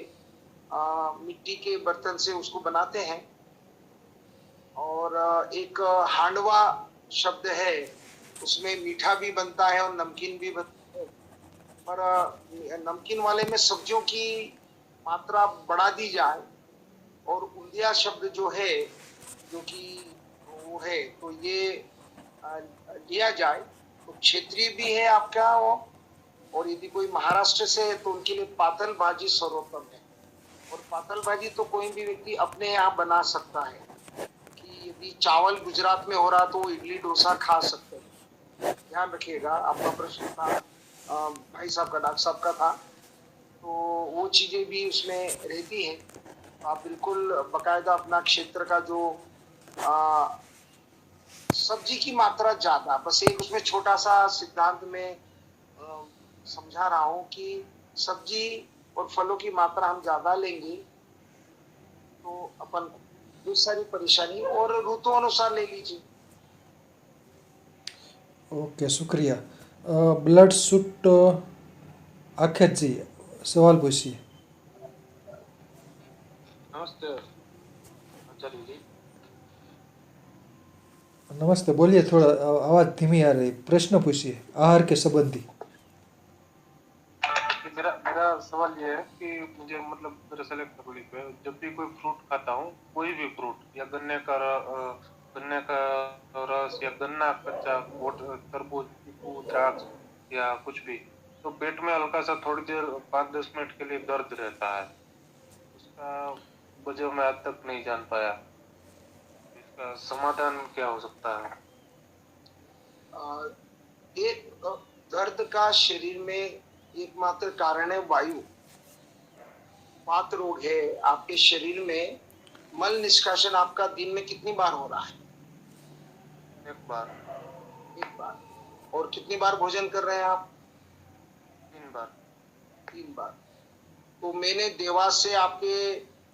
मिट्टी के बर्तन से उसको बनाते हैं। और एक हांडवा शब्द है, उसमें मीठा भी बनता है और नमकीन भी बनता है, पर नमकीन वाले में सब्जियों की मात्रा बढ़ा दी जाए और उंदिया शब्द जो है जो कि वो है तो ये लिया जाए तो क्षेत्रीय भी है आपका वो। और यदि कोई महाराष्ट्र से है तो उनके लिए पातल भाजी सर्वोत्तम है। और पातल भाजी तो कोई भी व्यक्ति अपने यहाँ बना सकता है कि यदि चावल गुजरात में हो रहा तो वो इडली डोसा खा सकते हैं। ध्यान रखिएगा, आपका प्रश्न था भाई साहब का, डॉक्टर साहब का था, तो वो चीजें भी उसमें रहती हैं। आप बिल्कुल बकायदा अपना क्षेत्र का जो सब्जी की मात्रा ज्यादा, बस एक उसमें छोटा सा सिद्धांत में समझा रहा हूं कि सब्जी और फलों की मात्रा हम ज्यादा लेंगे तो अपन बहुत सारी परेशानी और ऋतु अनुसार ले लीजिए। ओके, शुक्रिया। ब्लड सूट आखेत जी, सवाल पूछिए। नमस्ते आचार्य जी। नमस्ते, बोलिए। थोड़ा आवाज़ धीमी आ रही, प्रश्न पूछिए आहार के संबंधी। मेरा मेरा सवाल ये है कि मुझे मतलब दरअसल एक तकलीफ है। जब भी कोई फ्रूट खाता हूँ, कोई भी फ्रूट या गन्ने का रस या गन्ना कच्चा, तरबूज, चीकू, द्राक्ष या कुछ भी, तो पेट में हल्का सा थोड़ी देर 5-10 मिनट के लिए दर्द रहता है। उसका वजह मैं आज तक नहीं जान पाया। इसका समाधान क्या हो सकता है? अ, एक दर्द का शरीर में एकमात्र कारण है वायु। वात रोग है आपके शरीर में। मल निष्कासन आपका दिन में कितनी बार हो रहा है? एक बार। एक बार। और कितनी बार भोजन कर रहे हैं आप? 3 बार। 3 बार। तो मैंने देवास से आपके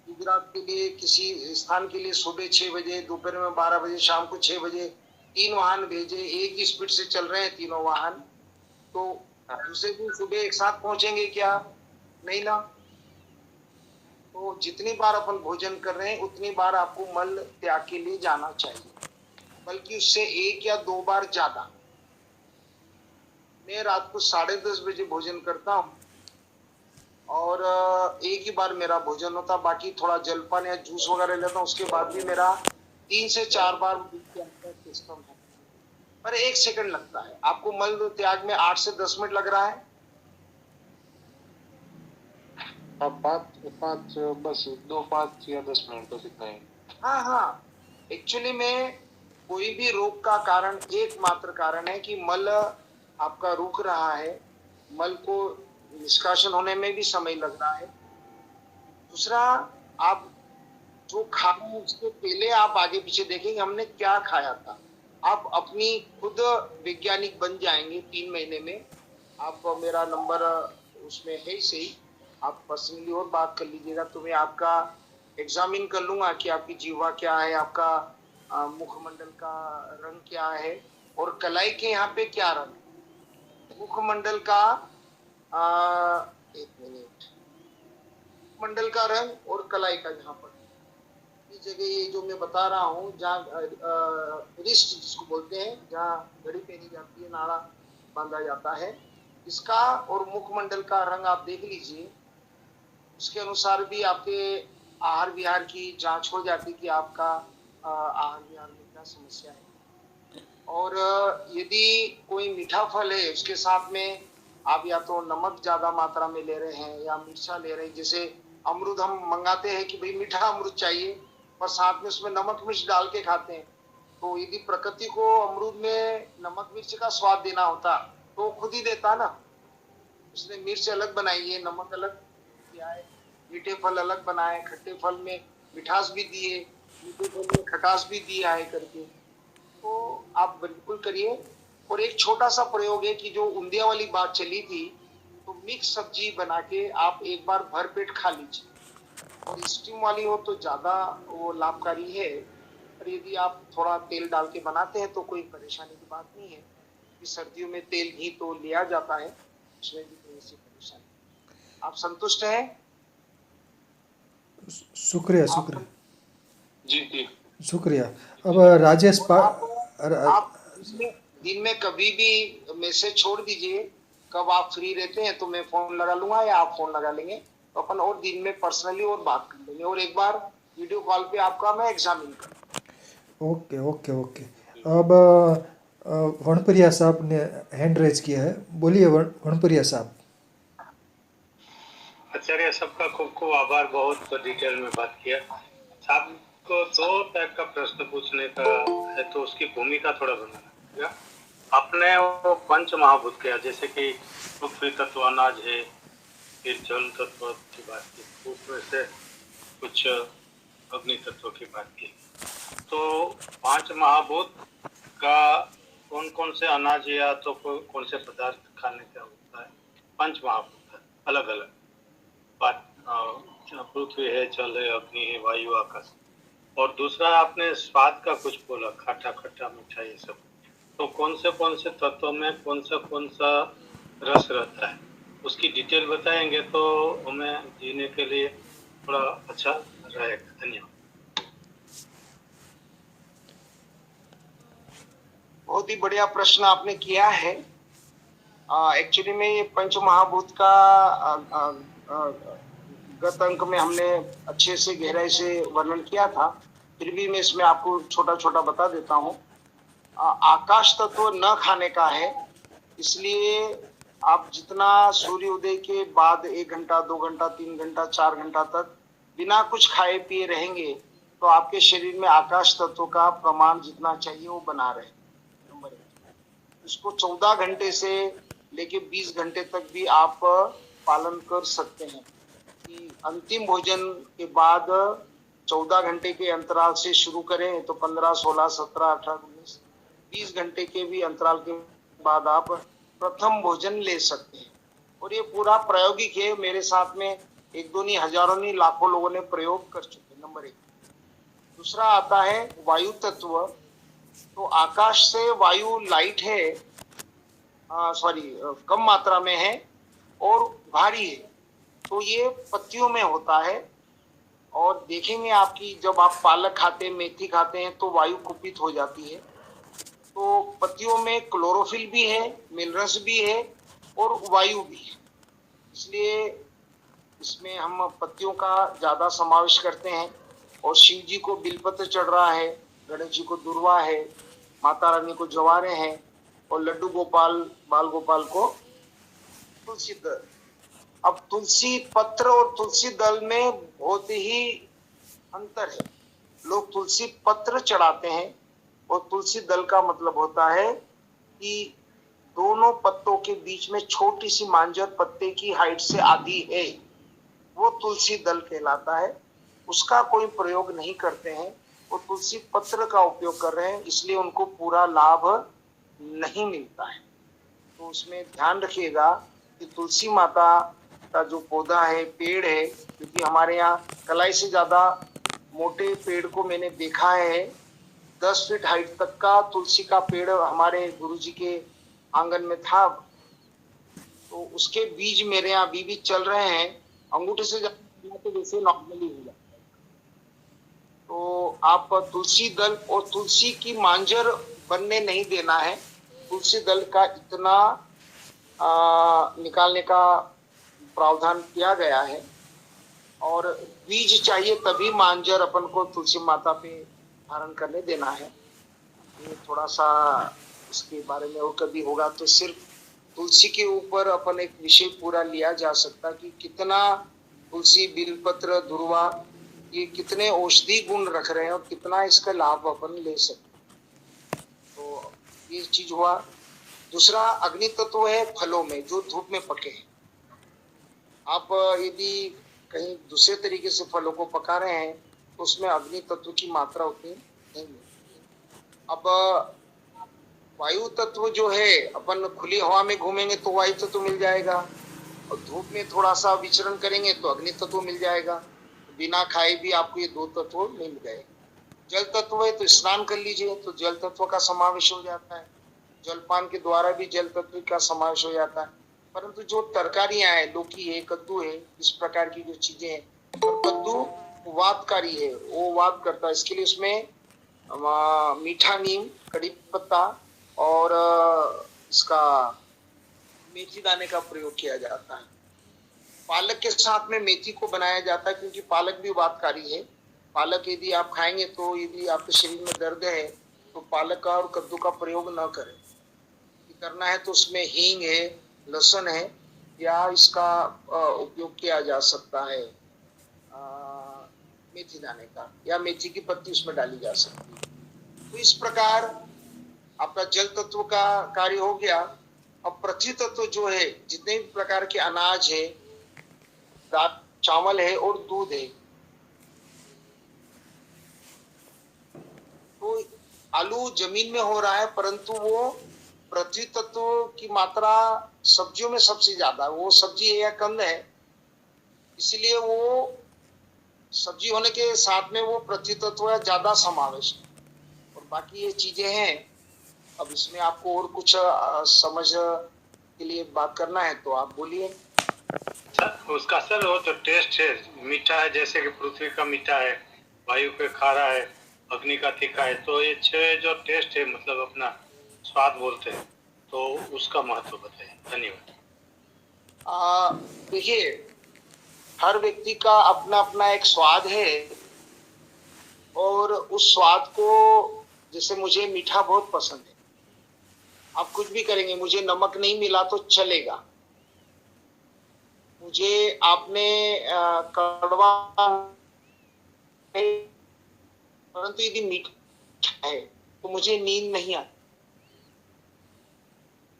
गुजरात के लिए किसी स्थान के लिए सुबह 6 बजे, दोपहर में 12 बजे, शाम को 6 बजे 3 वाहन भेजे। एक ही स्पीड से चल रहे हैं तीनों वाहन। तो दूसरे दिन सुबह एक साथ पहुंचेंगे क्या? नहीं ना। तो जितनी बार अपन भोजन कर रहे हैं उतनी बार आपको मल त्याग के लिए जाना चाहिए, बल्कि उससे 1 या 2 बार ज्यादा। मैं रात को 10:30 बजे भोजन करता हूँ और एक ही बार मेरा भोजन होता, बाकी थोड़ा जलपान या जूस वगैरह लेता हूँ। उसके बाद भी मेरा 3 से 4 बार सिस्टम है। पर 1 सेकंड लगता है। आपको मल त्याग में 8 से 10 मिनट लग रहा है। अब 5 बस 5 या 10 मिनट, बस इतना ही। हाँ हाँ, एक्चुअली में कोई भी रोग का कारण एकमात्र कारण है कि मल आपका रुक रहा है। मल को निष्कासन होने में भी समय लग रहा है। दूसरा, आप जो खा रहे हैं उसके पहले आप आगे पीछे देखेंगे हमने क्या खाया था। आप अपनी खुद वैज्ञानिक बन जाएंगे 3 महीने में। आप मेरा नंबर उसमें है ही सही, आप पर्सनली और बात कर लीजिएगा तो मैं आपका एग्जामिन कर लूंगा कि आपकी जीवा क्या है, आपका मुखमंडल का रंग क्या है और कलाई के यहाँ पे क्या रंग है। मुखमंडल का एक मिनट, मंडल का रंग और कलाई का यहाँ पर इस जगह ये जो मैं बता रहा हूँ, जहाँ रिस्ट जिसको बोलते हैं, जहाँ घड़ी पहनी जाती है, नाड़ा बांधा जाता है, इसका और मुखमंडल का रंग आप देख लीजिए। उसके अनुसार भी आपके आहार विहार की जांच हो जाती कि आपका आहार विहार में क्या समस्या है। और यदि कोई मीठा फल है उसके साथ में आप या तो नमक ज्यादा मात्रा में ले रहे हैं या मिर्चा ले रहे हैं। जैसे अमरूद हम मंगाते हैं कि भाई मीठा अमरूद चाहिए, पर साथ में उसमें नमक मिर्च डाल के खाते हैं। तो यदि प्रकृति को अमरूद में नमक मिर्च का स्वाद देना होता तो खुद ही देता ना। उसने मिर्च अलग बनाई है, नमक अलग किया है, मीठे फल अलग बनाए, खट्टे फल में मिठास भी दिए, मीठे फल में खटास भी दिया है करके। तो आप बिल्कुल करिए। और एक छोटा सा प्रयोग है कि जो उंदिया वाली बात चली थी, तो मिक्स सब्जी बना के आप एक बार भर पेट खा लीजिए। और स्टीम वाली हो तो ज्यादा वो लाभकारी है। पर यदि आप थोड़ा तेल डाल के बनाते हैं तो कोई परेशानी की बात नहीं है, कि सर्दियों में तेल घी तो लिया जाता है, उसमें भी कोई ऐसी परेशानी। आप संतुष्ट हैं? शुक्रिया, आप शुक्रिया, जी जी। शुक्रिया। अब राजेश और रा- आप दिन में कभी भी मैसेज छोड़ दीजिए कब आप फ्री रहते हैं, तो मैं फोन लगा लूंगा या आप फोन लगा लेंगे, तो अपन और दिन में पर्सनली और बात कर लेंगे। और एक बार वीडियो कॉल पे आपका मैं एग्जामिन कर। Okay, okay, okay. अब वणपरिया साहब ने हैंड रेज किया है, बोलिए वणपरिया साहब। आचार्य, सबका खूब खूब आभार, बहुत डिटेल में बात किया। साहब को 2 टाइप का प्रश्न पूछने का है, तो उसकी भूमिका थोड़ा बनाना पड़ेगा। आपने वो पंच महाभूत किया, जैसे कि पृथ्वी तत्व अनाज है, फिर जल तत्व की बात की, उसमें से कुछ अग्नि तत्व की बात की। तो 5 महाभूत का कौन कौन से अनाज या तो कौन से पदार्थ खाने का होता है? 5 महाभूत है, अलग अलग बात। पृथ्वी है, जल है, अग्नि है, वायु, आकाश। और दूसरा आपने स्वाद का कुछ बोला, खट्टा खट्टा मीठा, ये सब। तो कौन से तत्व में कौन सा रस रहता है, उसकी डिटेल बताएंगे तो हमें जीने के लिए थोड़ा अच्छा रहेगा। धन्यवाद। बहुत ही बढ़िया प्रश्न आपने किया है। एक्चुअली में ये पंच महाभूत का गत अंक में हमने अच्छे से गहराई से वर्णन किया था, फिर भी मैं इसमें आपको छोटा छोटा बता देता हूँ। आकाश तत्व न खाने का है, इसलिए आप जितना सूर्योदय के बाद 1 घंटा 2 घंटा 3 घंटा 4 घंटा तक बिना कुछ खाए पिए रहेंगे तो आपके शरीर में आकाश तत्व का प्रमाण जितना चाहिए वो बना रहे। नंबर 1, इसको 14 घंटे से लेके 20 घंटे तक भी आप पालन कर सकते हैं कि अंतिम भोजन के बाद 14 घंटे के अंतराल से शुरू करें तो 15, 16, 17, 18, 19, 20 घंटे के भी अंतराल के बाद आप प्रथम भोजन ले सकते हैं। और ये पूरा प्रायोगिक है, मेरे साथ में एक दो नहीं हजारों नहीं लाखों लोगों ने प्रयोग कर चुके। नंबर 1। दूसरा आता है वायु तत्व। तो आकाश से वायु लाइट है, कम मात्रा में है और भारी है, तो ये पत्तियों में होता है। और देखेंगे आपकी जब आप पालक खाते हैं, मेथी खाते हैं तो वायु कुपित हो जाती है। तो पत्तियों में क्लोरोफिल भी है, मिनरल्स भी है और वायु भी है, इसलिए इसमें हम पत्तियों का ज्यादा समावेश करते हैं। और शिव जी को बिलपत्र चढ़ रहा है, गणेश जी को दुर्वा है, माता रानी को जवारे हैं और लड्डू गोपाल बाल गोपाल को तुलसी दल। अब तुलसी पत्र और तुलसी दल में बहुत ही अंतर है। लोग तुलसी पत्र चढ़ाते हैं और तुलसी दल का मतलब होता है कि दोनों पत्तों के बीच में छोटी सी मांजर पत्ते की हाइट से आधी है, वो तुलसी दल कहलाता है। उसका कोई प्रयोग नहीं करते हैं, वो तुलसी पत्र का उपयोग कर रहे हैं, इसलिए उनको पूरा लाभ नहीं मिलता है। तो उसमें ध्यान रखिएगा कि तुलसी माता का जो पौधा है, पेड़ है, क्योंकि हमारे यहाँ कलाई से ज्यादा मोटे पेड़ को मैंने देखा है, 10 फीट हाइट तक का तुलसी का पेड़ हमारे गुरुजी के आंगन में था। तो उसके बीज मेरे यहाँ अभी भी चल रहे हैं, अंगूठे से तो जैसे नॉर्मली हो जाता है। तो आप तुलसी दल और तुलसी की मांजर बनने नहीं देना है। तुलसी दल का इतना निकालने का प्रावधान किया गया है और बीज चाहिए तभी मांजर अपन को तुलसी माता पे धारण करने देना है। ये थोड़ा सा इसके बारे में और कभी होगा तो सिर्फ तुलसी के ऊपर अपन एक विषय पूरा लिया जा सकता कि कितना तुलसी बिलपत्र दुर्वा ये कितने औषधि गुण रख रहे हैं और कितना इसका लाभ अपन ले सकते। तो ये चीज हुआ। दूसरा अग्नि तत्व है फलों में जो धूप में पके हैं। आप यदि कहीं दूसरे तरीके से फलों को पका रहे हैं तो उसमें अग्नि तत्व की मात्रा उतनी नहीं मिलती। अब वायु तत्व जो है, अपन खुली हवा में घूमेंगे तो वायु तत्व मिल जाएगा और धूप में थोड़ा सा विचरण करेंगे तो अग्नि तत्व मिल जाएगा। बिना खाए भी आपको ये 2 तत्व मिल गए। जल तत्व है तो स्नान कर लीजिए तो जल तत्व का समावेश हो जाता है। जलपान के द्वारा भी जल तत्व का समावेश हो जाता है। परंतु जो तरकारियां हैं, लौकी है, कद्दू है, इस प्रकार की जो चीजें हैं, और कद्दू वातकारी है, वो वात करता है, इसके लिए उसमें मीठा नीम, कड़ी पत्ता और इसका मेथी दाने का प्रयोग किया जाता है। पालक के साथ में मेथी को बनाया जाता है क्योंकि पालक भी वातकारी है। पालक यदि आप खाएंगे तो यदि आपके शरीर में दर्द है तो पालक का और कद्दू का प्रयोग न करें। करना है तो उसमें हींग है, लहसुन है, या इसका उपयोग किया जा सकता है मेथी दाने का, या मेथी की पत्ती उसमें डाली जा सकती है। तो इस प्रकार आपका जल तत्व का कार्य हो गया। अब पृथ्वी तत्व जो है, जितने भी प्रकार के अनाज है, चावल है और दूध है। तो आलू जमीन में हो रहा है परंतु वो पृथ्वी तत्व की मात्रा सब्जियों में सबसे ज्यादा है। वो सब्जी है या कंद है, इसलिए वो सब्जी होने के साथ में वो पृथ्वी तत्व ज्यादा समावेश है और बाकी ये चीजें हैं। अब इसमें आपको और कुछ समझ के लिए बात करना है तो आप बोलिए। सर उसका सर वो तो टेस्ट है, मीठा है जैसे कि पृथ्वी का मीठा है, वायु पे खारा है, अग्नि का तीखा है, तो ये 6 जो टेस्ट है मतलब अपना स्वाद बोलते हैं, तो उसका महत्व बताइए। धन्यवाद। देखिए, हर व्यक्ति का अपना अपना एक स्वाद है और उस स्वाद को, जैसे मुझे मीठा बहुत पसंद है, आप कुछ भी करेंगे, मुझे नमक नहीं मिला तो चलेगा, मुझे आपने कड़वा, परंतु यदि मीठा है तो मुझे नींद नहीं आती।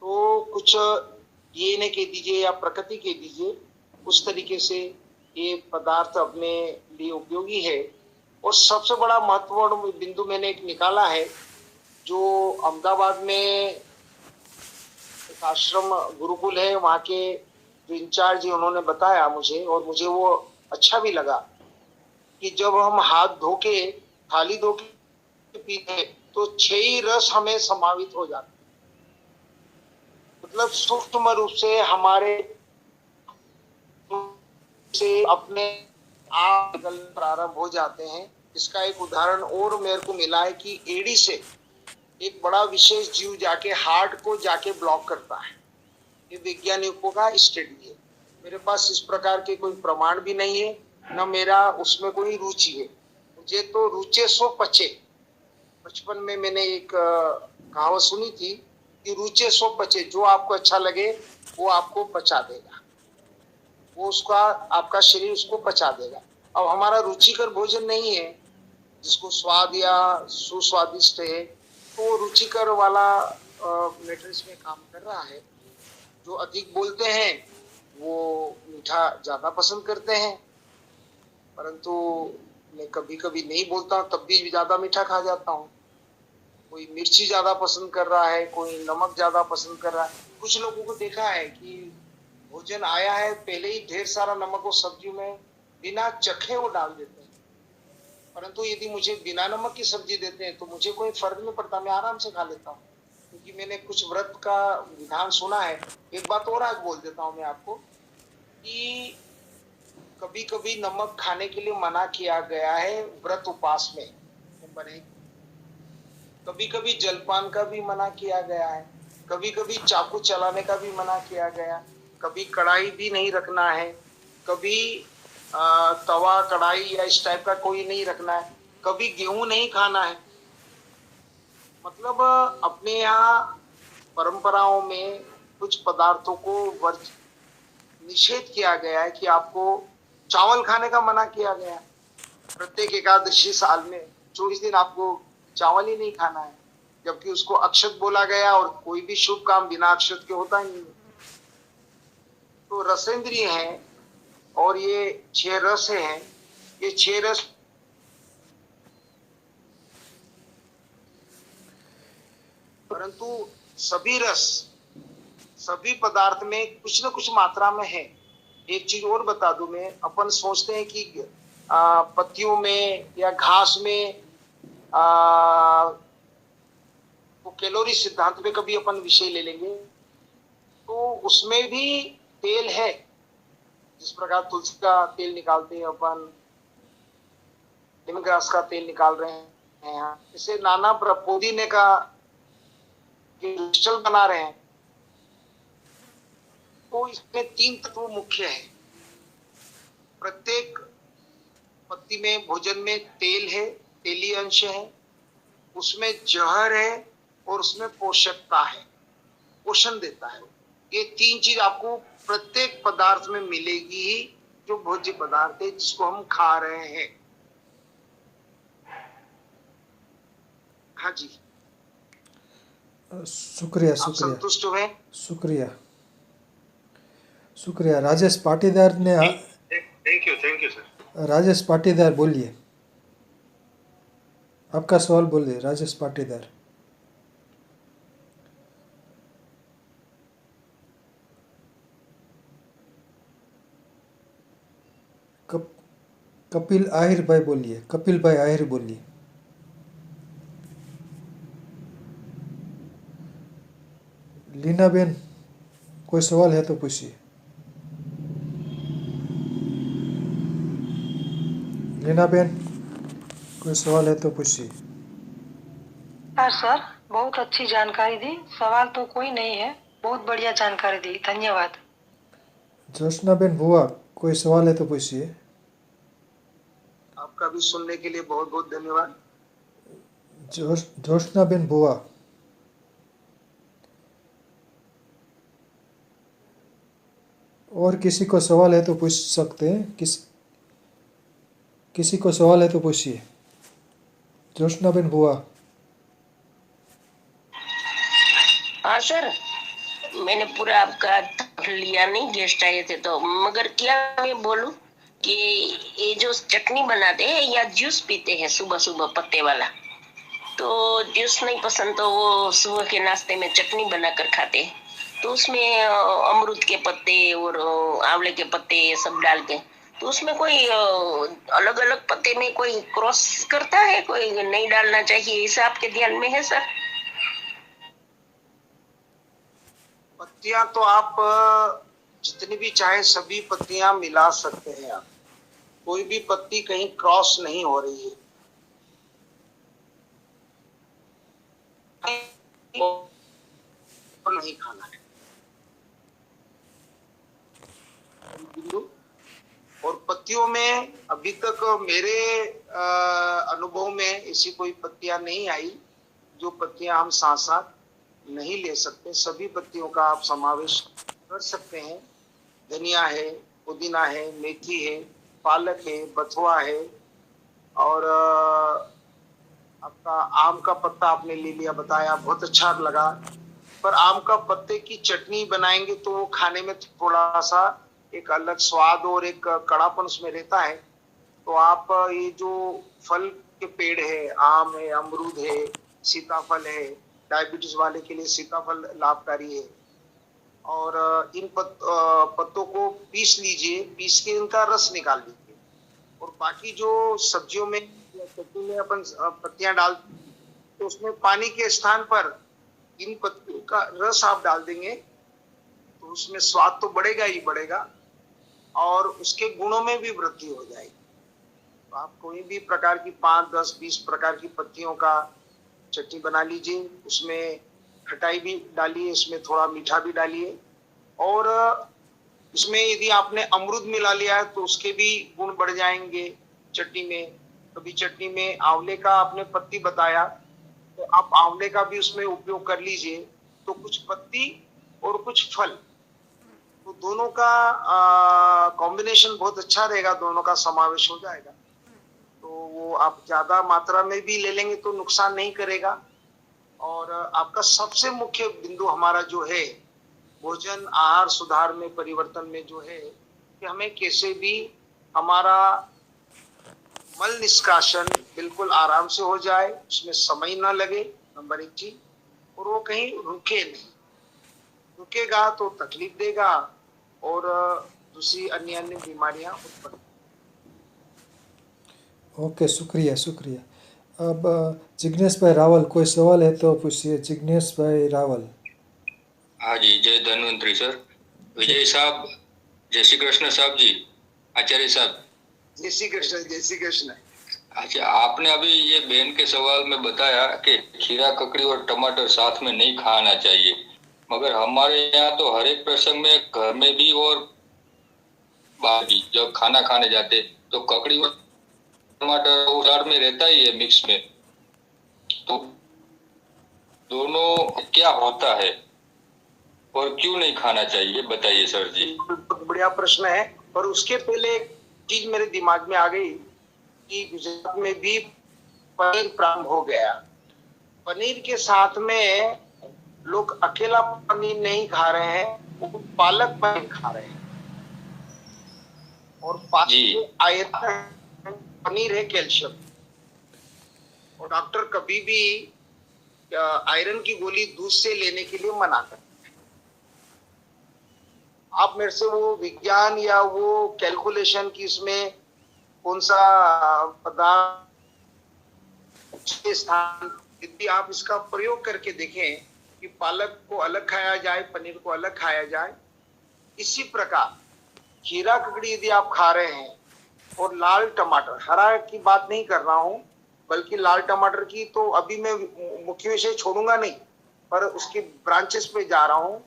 तो कुछ ये न कह दीजिए या प्रकृति कह दीजिए, उस तरीके से ये पदार्थ अपने लिए उपयोगी है। और सबसे बड़ा महत्वपूर्ण बिंदु मैंने एक निकाला है, जो अहमदाबाद में एक आश्रम गुरुकुल है, वहाँ के जो इंचार्ज है उन्होंने बताया मुझे, और मुझे वो अच्छा भी लगा कि जब हम हाथ धो के, थाली धो के पीते तो 6 ही रस हमें समावित हो जाते, मतलब सूक्ष्म रूप से हमारे से अपने आप निकलना प्रारंभ हो जाते हैं। इसका एक उदाहरण और मेरे को मिला है कि एडी से एक बड़ा विशेष जीव जाके हार्ट को जाके ब्लॉक करता है। ये वैज्ञानिकों का स्टडी है। मेरे पास इस प्रकार के कोई प्रमाण भी नहीं है, न मेरा उसमें कोई रुचि है। मुझे तो रुचे सो पचे। बचपन में मैंने एक कहावत सुनी थी कि रुचे सो पचे, जो आपको अच्छा लगे वो आपको पचा देगा, वो उसका आपका शरीर उसको पचा देगा। अब हमारा रुचिकर भोजन नहीं है जिसको स्वाद या सुस्वादिष्ट है, तो वो रुचिकर वाला मैट्रिक्स में काम कर रहा है। जो अधिक बोलते हैं वो मीठा ज्यादा पसंद करते हैं, परंतु मैं कभी कभी नहीं बोलता हूँ तब भी ज्यादा मीठा खा जाता हूँ। कोई मिर्ची ज्यादा पसंद कर रहा है, कोई नमक ज्यादा पसंद कर रहा है। कुछ लोगों को देखा है कि भोजन आया है, पहले ही ढेर सारा नमक और सब्जी में बिना चखे वो डाल देते हैं, परंतु यदि मुझे बिना नमक की सब्जी देते हैं तो मुझे कोई फर्क नहीं पड़ता, मैं आराम से खा लेता हूँ, क्योंकि मैंने कुछ व्रत का विधान सुना है। एक बात और आज बोल देता हूँ मैं आपको कि कभी कभी नमक खाने के लिए मना किया गया है व्रत उपवास में, नंबर 1। कभी कभी जलपान का भी मना किया गया है, कभी कभी चाकू चलाने का भी मना किया गया, कभी कढ़ाई भी नहीं रखना है, कभी तवा कढ़ाई या इस टाइप का कोई नहीं रखना है, कभी गेहूं नहीं खाना है। मतलब अपने यहाँ परंपराओं में कुछ पदार्थों को निषेध किया गया है कि आपको चावल खाने का मना किया गया है। प्रत्येक एकादशी साल में 24 दिन आपको चावल ही नहीं खाना है, जबकि उसको अक्षत बोला गया, और कोई भी शुभ काम बिना अक्षत के होता ही नहीं। तो रसेंद्रिय है और ये 6 रस हैं, ये 6 रस परंतु सभी रस सभी पदार्थ में कुछ न कुछ मात्रा में है। एक चीज और बता दूं मैं, अपन सोचते हैं कि पत्तियों में या घास में तो कैलोरी सिद्धांत पे कभी अपन विषय ले लेंगे, तो उसमें भी तेल है। जिस प्रकार तुलसी का तेल निकालते हैं अपन, लेमन ग्रास का तेल निकाल रहे हैं, इसे नाना पुदीने का क्रिस्टल बना रहे हैं, तो इसमें 3 तत्व मुख्य है। प्रत्येक पत्ती में, भोजन में तेल है, तेली अंश है, उसमें जहर है और उसमें पोषकता है, पोषण देता है। ये 3 चीज आपको प्रत्येक पदार्थ में मिलेगी ही, जो भोज्य पदार्थ है जिसको हम खा रहे हैं। हाँ जी, शुक्रिया आप शुक्रिया संतुष्ट हुए? शुक्रिया शुक्रिया। राजेश पाटीदार ने thank you sir. Rajesh Patidar बोलिए, आपका सवाल बोलिए राजेश पाटीदार। कपिल आहिर भाई बोलिए, कपिल भाई आहिर बोलिए। लीना बेन, कोई सवाल है तो पूछिए। लीना बेन, कोई सवाल है तो पूछिए। सर, बहुत अच्छी जानकारी दी। सवाल तो कोई नहीं है, बहुत बढ़िया जानकारी दी, धन्यवाद। जोशना बेन बुआ, कोई सवाल है तो पूछिए। आपका भी सुनने के लिए बहुत बहुत धन्यवाद। जोशना बेन बुआ, और किसी को सवाल है तो पूछ सकते हैं। किसी को सवाल है तो पूछिए। जोशना बेन बुआ। हाँ सर, मैंने पूरा आपका लिया नहीं, गेस्ट आए थे तो, मगर क्या मैं बोलूं कि ये जो चटनी बनाते हैं या जूस पीते हैं सुबह सुबह पत्ते वाला, तो जूस नहीं पसंद तो वो सुबह के नाश्ते में चटनी बनाकर खाते हैं, तो उसमें अमरूद के पत्ते और आंवले के पत्ते ये सब डाल के, तो उसमें कोई अलग अलग पत्ते में कोई क्रॉस करता है, कोई नहीं डालना चाहिए, ऐसा आपके ध्यान में है सर? पत्तियां तो आप जितनी भी चाहे सभी पत्तियां मिला सकते हैं आप, कोई भी पत्ती कहीं क्रॉस नहीं हो रही है। नहीं खाना है। और पत्तियों में अभी तक मेरे अनुभव में ऐसी कोई पत्तियां नहीं आई जो पत्तियां हम साथ साथ नहीं ले सकते। सभी पत्तियों का आप समावेश कर सकते हैं। धनिया है, पुदीना है, मेथी है, पालक है, बथुआ है, और आपका आम का पत्ता आपने ले लिया, बताया, बहुत अच्छा लगा। पर आम का पत्ते की चटनी बनाएंगे तो वो खाने में थोड़ा सा एक अलग स्वाद और एक कड़ापन उसमें रहता है। तो आप ये जो फल के पेड़ है, आम है, अमरूद है, सीताफल है, डायबिटीज वाले के लिए सीताफल लाभकारी है, और इन पत्तों को पीस लीजिए, पीस के इनका रस निकाल लीजिए, और बाकी जो सब्जियों में चटनी में अपन पत्तियां डाल, तो उसमें पानी के स्थान पर इन पत्तियों का रस आप डाल देंगे तो उसमें स्वाद तो बढ़ेगा ही बढ़ेगा, और उसके गुणों में भी वृद्धि हो जाएगी। तो आप कोई भी प्रकार की 5, 10, 20 प्रकार की पत्तियों का चटनी बना लीजिए, उसमें खटाई भी डालिए, इसमें थोड़ा मीठा भी डालिए, और इसमें यदि आपने अमरूद मिला लिया है तो उसके भी गुण बढ़ जाएंगे चटनी में। कभी चटनी में आंवले का आपने पत्ती बताया, तो आप आंवले का भी उसमें उपयोग कर लीजिए, तो कुछ पत्ती और कुछ फल, तो दोनों का कॉम्बिनेशन बहुत अच्छा रहेगा, दोनों का समावेश हो जाएगा। तो वो आप ज्यादा मात्रा में भी ले लेंगे तो नुकसान नहीं करेगा। और आपका सबसे मुख्य बिंदु हमारा जो है भोजन आहार सुधार में परिवर्तन में जो है कि हमें कैसे भी हमारा मल निष्कासन बिल्कुल आराम से हो जाए, उसमें समय ना लगे, नंबर 1 चीज, और वो कहीं रुके नहीं। रुकेगा तो तकलीफ देगा और दूसरी अन्य अन्य बीमारियां उत्पन्न। ओके, शुक्रिया शुक्रिया। अब जिग्नेश भाई रावल, कोई सवाल है तो पूछिए। जिग्नेश भाई रावल। हाँ जी, जय धन्वंतरी सर। विजय साहब, जय श्री कृष्ण साहब जी, आचार्य साहब। जय श्री कृष्ण, जय श्री कृष्ण। अच्छा, आपने अभी ये बहन के सवाल में बताया कि खीरा, ककड़ी और टमाटर साथ में नहीं खाना चाहिए, मगर हमारे यहाँ तो हर एक प्रसंग में, घर में भी और बाहर भी, जब खाना खाने जाते तो ककड़ी और टमाटर उधार में रहता ही है मिक्स में, तो दोनों क्या होता है और क्यों नहीं खाना चाहिए, बताइए सर जी। बहुत बढ़िया प्रश्न है। पर उसके पहले एक चीज मेरे दिमाग में आ गई कि गुजरात में भी पनीर प्रारंभ हो गया। पनीर के साथ में लोग अकेला पनीर नहीं खा रहे हैं, वो पालक पनीर खा रहे हैं, और आयरन पनीर है कैल्शियम, और डॉक्टर कभी भी आयरन की गोली दूध से लेने के लिए मना करते हैं। आप मेरे से वो विज्ञान या वो कैलकुलेशन की इसमें कौन सा पदार्थ स्थान, यदि आप इसका प्रयोग करके देखें कि पालक को अलग खाया जाए, पनीर को अलग खाया जाए, इसी प्रकार खीरा ककड़ी यदि आप खा रहे हैं और लाल टमाटर, हरा की बात नहीं कर रहा हूं, बल्कि लाल टमाटर की तो अभी मैं मुख्य विषय छोड़ूंगा नहीं, पर उसके ब्रांचेस पे जा रहा हूं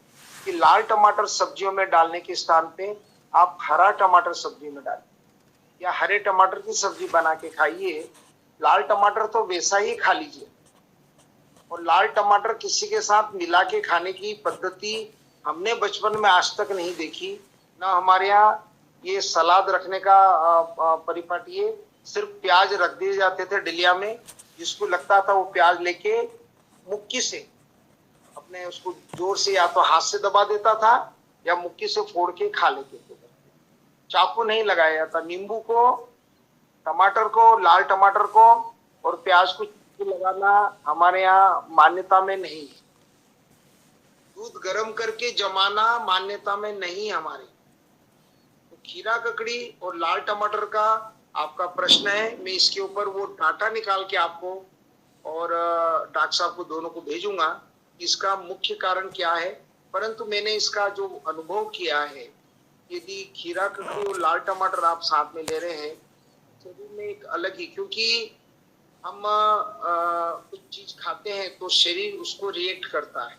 कि लाल टमाटर सब्जियों में डालने के स्थान पे आप हरा टमाटर सब्जी में डालें या हरे टमाटर की सब्जी बना के खाइए। लाल टमाटर तो वैसा ही खा लीजिए, और लाल टमाटर किसी के साथ मिला के खाने की पद्धति हमने बचपन में आज तक नहीं देखी। ना हमारे यहाँ ये सलाद रखने का परिपाटी है, सिर्फ प्याज रख दिए जाते थे डलिया में, जिसको लगता था वो प्याज लेके मुक्की से अपने उसको जोर से या तो हाथ से दबा देता था या मुक्की से फोड़ के खा लेते थे। चाकू नहीं लगाया जाता। नींबू को, टमाटर को, लाल टमाटर को और प्याज को लगाना हमारे यहाँ मान्यता में नहीं है। दूध गर्म करके जमाना मान्यता में नहीं हमारे। तो खीरा ककड़ी और लाल टमाटर का आपका प्रश्न है, मैं इसके ऊपर वो डाटा निकाल के आपको और डॉक्टर साहब को दोनों को भेजूंगा, इसका मुख्य कारण क्या है। परंतु मैंने इसका जो अनुभव किया है, यदि खीरा ककड़ी और लाल टमाटर आप साथ में ले रहे हैं, शरीर में एक अलग ही, क्योंकि हम कुछ चीज खाते हैं तो शरीर उसको रिएक्ट करता है।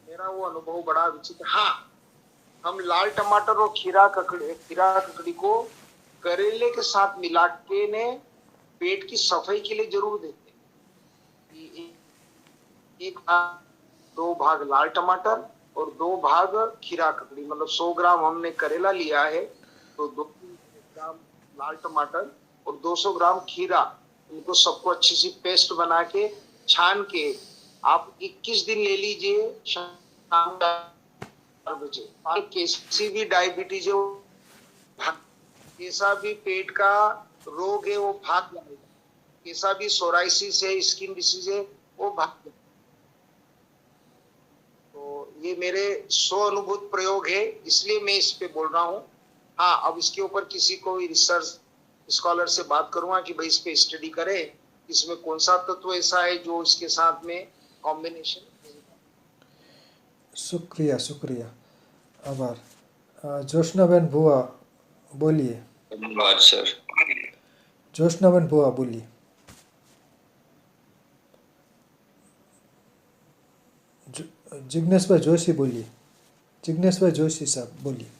मेरा वो अनुभव बड़ा विचित्र। हाँ, हम लाल टमाटर और खीरा ककड़ी को करेले के साथ मिला के ने पेट की सफाई के लिए जरूर देते हैं। एक भाग, 2 भाग लाल टमाटर और 2 भाग खीरा ककड़ी, मतलब 100 ग्राम हमने करेला लिया है तो 2 ग्राम लाल टमाटर और 200 ग्राम खीरा, इनको सबको अच्छी सी पेस्ट बना के छान के आप 21 दिन ले लीजिए। शाम 4 बजे कैसी भी डायबिटीज है, कैसा भी पेट का रोग है वो भाग जाएगा, कैसा भी सोराइसिस है, स्किन डिसीज है वो भाग जाएगा। तो ये मेरे स्वानुभूत प्रयोग है, इसलिए मैं इस पे बोल रहा हूँ। हाँ, अब इसके ऊपर किसी को रिसर्च स्कॉलर से बात करूंगा कि भाई इस पे स्टडी करे, इसमें कौन सा तत्व ऐसा है जो इसके साथ में कॉम्बिनेशन। शुक्रिया, शुक्रिया, आभार। जोशनाबेन बुआ बोलिए। धन्यवाद सर। जोशनाबेन बुआ बोलिए। जिग्नेश भाई जोशी बोलिए। जिग्नेश भाई जोशी साहब बोलिए।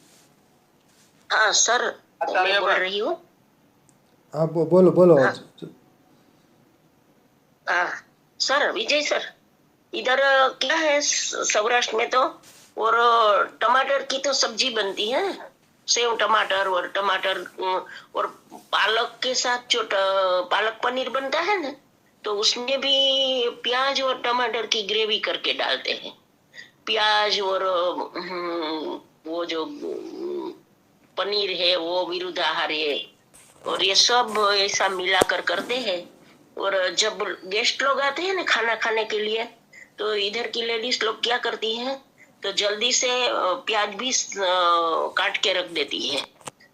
हाँ सर, मैं बोल रही हूँ। आप बोलो बोलो। सर विजय सर, इधर क्या है सौराष्ट्र में तो, और टमाटर की तो सब्जी बनती है, सेव टमाटर और टमाटर, और पालक के साथ जो पालक पनीर बनता है ना, तो उसमें भी प्याज और टमाटर की ग्रेवी करके डालते हैं। प्याज और वो जो पनीर है वो विरुद्धाहार है, और ये सब ऐसा मिलाकर करते हैं। और जब गेस्ट लोग आते हैं ना खाना खाने के लिए, तो इधर की लेडीज लोग क्या करती हैं, तो जल्दी से प्याज भी काट के रख देती है।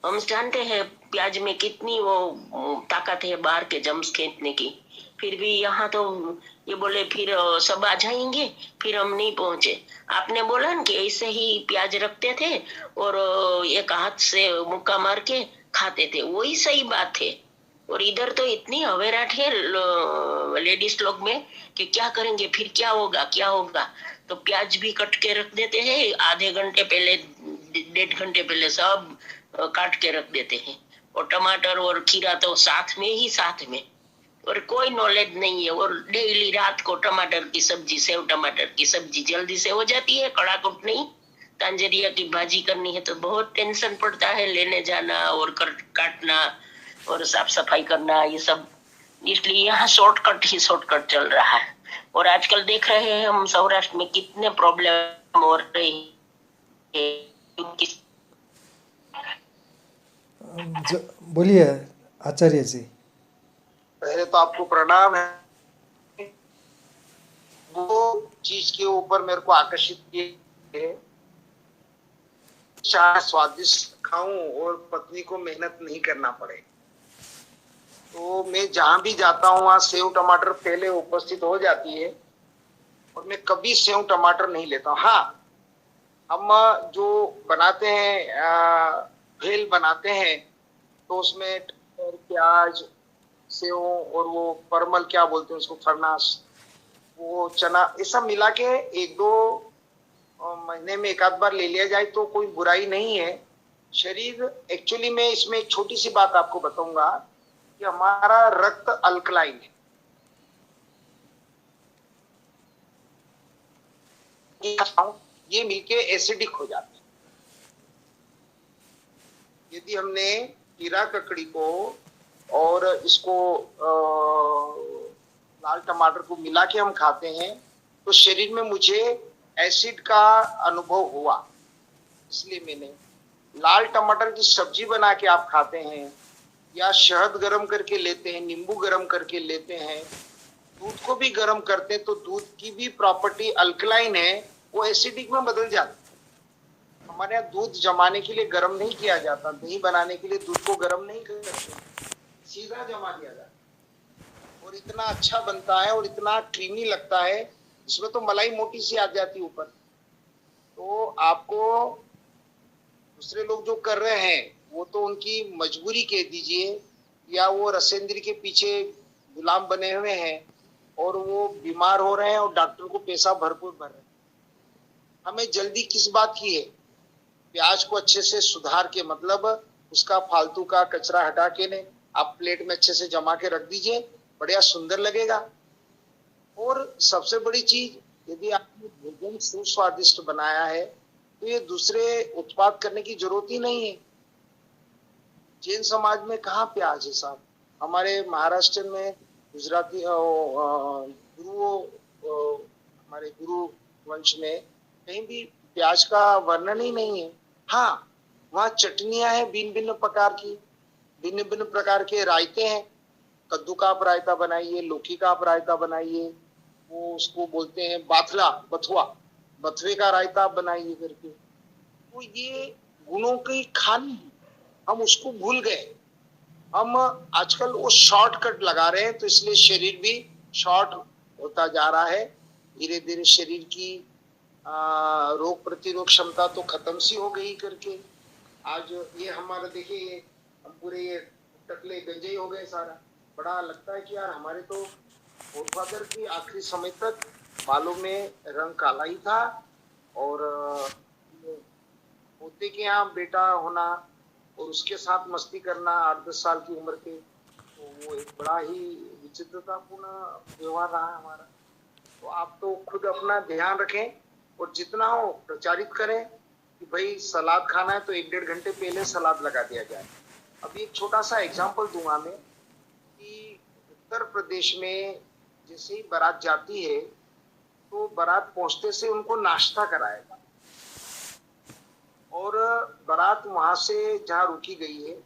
हम जानते हैं प्याज में कितनी वो ताकत है बाहर के जम्स खींचने की, फिर भी यहाँ तो ये बोले फिर सब आ जाएंगे, फिर हम नहीं पहुंचे। आपने बोला ना कि ऐसे ही प्याज रखते थे और एक हाथ से मुक्का मार के खाते थे, वही सही बात है। और इधर तो इतनी अवेराट है लेडीज लोग में कि क्या करेंगे, फिर क्या होगा क्या होगा, तो प्याज भी कट के रख देते हैं, आधे घंटे पहले 1.5 घंटे पहले सब काट के रख देते हैं। और टमाटर और खीरा तो साथ में ही साथ में, और कोई नॉलेज नहीं है। और डेली रात को टमाटर की सब्जी, सेव टमाटर की सब्जी जल्दी से हो जाती है, कड़ाकुट नहीं। तांजरिया की भाजी करनी है तो बहुत टेंशन पड़ता है, लेने जाना और काटना और साफ सफाई करना, ये सब। इसलिए यहाँ शॉर्टकट ही शॉर्टकट चल रहा है। और आजकल देख रहे हैं हम सौराष्ट्र में कितने प्रॉब्लम हो रही है। बोलिए आचार्य जी। पहले तो आपको प्रणाम है। वो चीज के ऊपर मेरे को आकर्षित किए, चाहे स्वादिष्ट खाऊं और पत्नी को मेहनत नहीं करना पड़े। तो मैं जहां भी जाता हूँ वहां सेव टमाटर पहले उपस्थित हो जाती है, और मैं कभी सेव टमाटर नहीं लेता हूँ। हाँ, हम जो बनाते हैं भेल बनाते हैं तो उसमें टमाटर, प्याज, सेव और वो परमल क्या बोलते हैं उसको, फरनास, वो चना, ये सब मिला के एक दो महीने में एक आध बार ले लिया जाए तो कोई बुराई नहीं है। शरीर एक्चुअली में इसमें एक छोटी सी बात आपको बताऊंगा कि हमारा रक्त अल्कलाइन है। ये मिलके एसिडिक हो जाते हैं। यदि हमने कीड़ा ककड़ी को और इसको लाल टमाटर को मिला के हम खाते हैं तो शरीर में मुझे एसिड का अनुभव हुआ, इसलिए मैंने लाल टमाटर की सब्जी बना के आप खाते हैं या शहद गरम करके लेते हैं, नींबू गरम करके लेते हैं, दूध को भी गरम करते हैं तो दूध की भी प्रॉपर्टी अल्कलाइन है, वो एसिडिक में बदल जाता है। हमारे यहाँ दूध जमाने के लिए गर्म नहीं किया जाता, दही बनाने के लिए दूध को गर्म नहीं करते, सीधा जमा दिया जाता और इतना अच्छा बनता है और इतना क्रीमी लगता है, इसमें तो मलाई मोटी सी आ जाती ऊपर। तो आपको दूसरे लोग जो कर रहे हैं वो तो उनकी मजबूरी कह दीजिए, या वो रसेंद्री के पीछे गुलाम बने हुए हैं और वो बीमार हो रहे हैं और डॉक्टर को पैसा भरपूर भर रहे हैं। हमें जल्दी किस बात की है? प्याज को अच्छे से सुधार के, मतलब उसका फालतू का कचरा हटा के ने आप प्लेट में अच्छे से जमा के रख दीजिए, बढ़िया सुंदर लगेगा। और सबसे बड़ी चीज, यदि आपने भोजन सुस्वादिष्ट बनाया है तो ये दूसरे उत्पाद करने की जरूरत ही नहीं है। जैन समाज में कहाँ प्याज है साहब? हमारे महाराष्ट्र में गुजराती गुरुओं, हमारे गुरु वंश में कहीं भी प्याज का वर्णन ही नहीं है। हाँ, वहाँ चटनियां हैं भिन्न भिन्न प्रकार की, भिन्न भिन्न प्रकार के रायते हैं। कद्दू का आप रायता बनाइए, लौकी का आप रायता बनाइए, वो उसको बोलते हैं बाथला, बथुआ, बथुए का रायता आप बनाइए करके। तो ये गुणों की खानी है, हम उसको भूल गए। हम आजकल वो शॉर्टकट लगा रहे हैं तो इसलिए शरीर भी शॉर्ट होता जा रहा है। धीरे धीरे शरीर की रोग प्रतिरोध क्षमता तो खत्म सी हो गई करके। आज ये हमारा देखिए, हम पूरे ये टकले गंजे हो गए सारा। बड़ा लगता है कि यार हमारे तो गॉडफादर की आखिरी समय तक बालों में रंग काला ही था, और पोते के यहाँ बेटा होना और उसके साथ मस्ती करना 8-10 साल की उम्र के, तो वो एक बड़ा ही विचित्रतापूर्ण व्यवहार रहा हमारा। तो आप तो खुद अपना ध्यान रखें और जितना हो प्रचारित करें कि भाई सलाद खाना है तो 1-1.5 घंटे पहले सलाद लगा दिया जाए। अभी एक छोटा सा एग्जाम्पल दूंगा मैं कि उत्तर प्रदेश में जैसे ही बारात जाती है तो बारात पहुंचते से उनको नाश्ता कराएगा, और बारात वहां से जहाँ रुकी गई है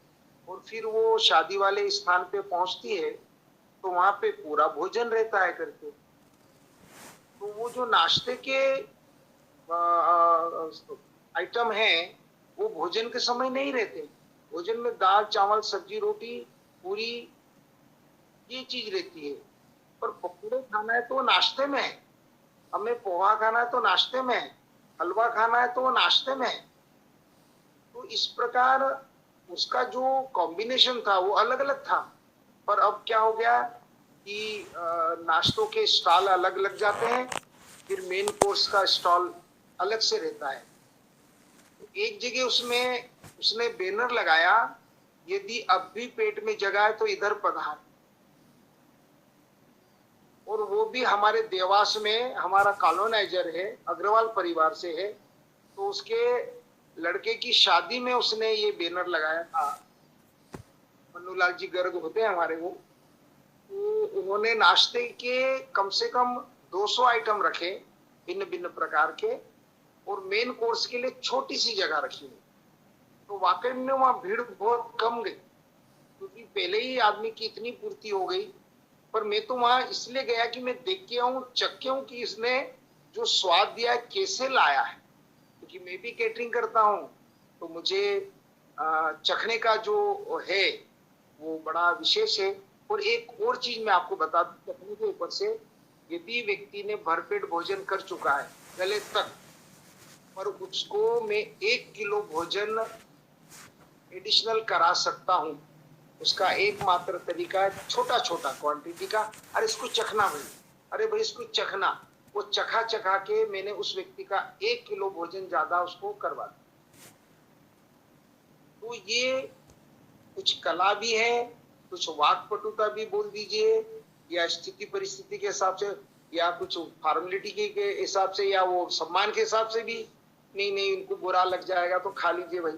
और फिर वो शादी वाले स्थान पे पहुंचती है तो वहां पे पूरा भोजन रहता है करके। तो वो जो नाश्ते के आइटम हैं वो भोजन के समय नहीं रहते। भोजन में दाल, चावल, सब्जी, रोटी, पूरी, ये चीज रहती है। पर पकौड़े खाना है तो वो नाश्ते में है, हमें पोहा खाना है तो नाश्ते में है, हलवा खाना है तो वो नाश्ते में है। तो इस प्रकार उसका जो कॉम्बिनेशन था वो अलग अलग था। पर अब क्या हो गया कि नाश्तों के स्टॉल अलग लग जाते हैं, फिर मेन कोर्स का स्टॉल अलग से रहता है। एक जगह उसमें उसने बैनर लगाया, यदि अब भी पेट में जगह है तो इधर पधार। और वो भी हमारे देवास में हमारा कॉलोनाइजर है, अग्रवाल परिवार से है, तो उसके लड़के की शादी में उसने ये बैनर लगाया था। मन्नूलाल जी गर्ग होते हैं हमारे वो, तो उन्होंने नाश्ते के कम से कम 200 आइटम रखे भिन्न भिन्न प्रकार के, और मेन कोर्स के लिए छोटी सी जगह रखी है। तो वाकई में वहाँ भीड़ बहुत कम गई क्योंकि पहले ही आदमी की इतनी पूर्ति हो गई। पर मैं तो वहां इसलिए गया कि मैं देख के आऊं, चख के आऊं कि इसने जो स्वाद दिया है कैसे लाया है, क्योंकि मैं भी कैटरिंग करता हूं तो मुझे चखने का जो है वो बड़ा विशेष है। और एक और चीज मैं आपको बता दूं चखने के ऊपर से, यदि व्यक्ति ने भरपेट भोजन कर चुका है गले तक, पर उसको मैं 1 किलो भोजन एडिशनल करा सकता हूं, उसका एकमात्र तरीका है छोटा छोटा क्वांटिटी का, अरे इसको चखना भाई, अरे भाई इसको चखना, वो चखा चखा के मैंने उस व्यक्ति का 1 किलो भोजन ज्यादा उसको करवा दिया। तो ये कुछ कला भी है, कुछ वाक्पटुता भी बोल दीजिए, या स्थिति परिस्थिति के हिसाब से, या कुछ फॉर्मेलिटी के हिसाब से, या वो सम्मान के हिसाब से भी, नहीं इनको बुरा लग जाएगा तो खा लीजिए भाई,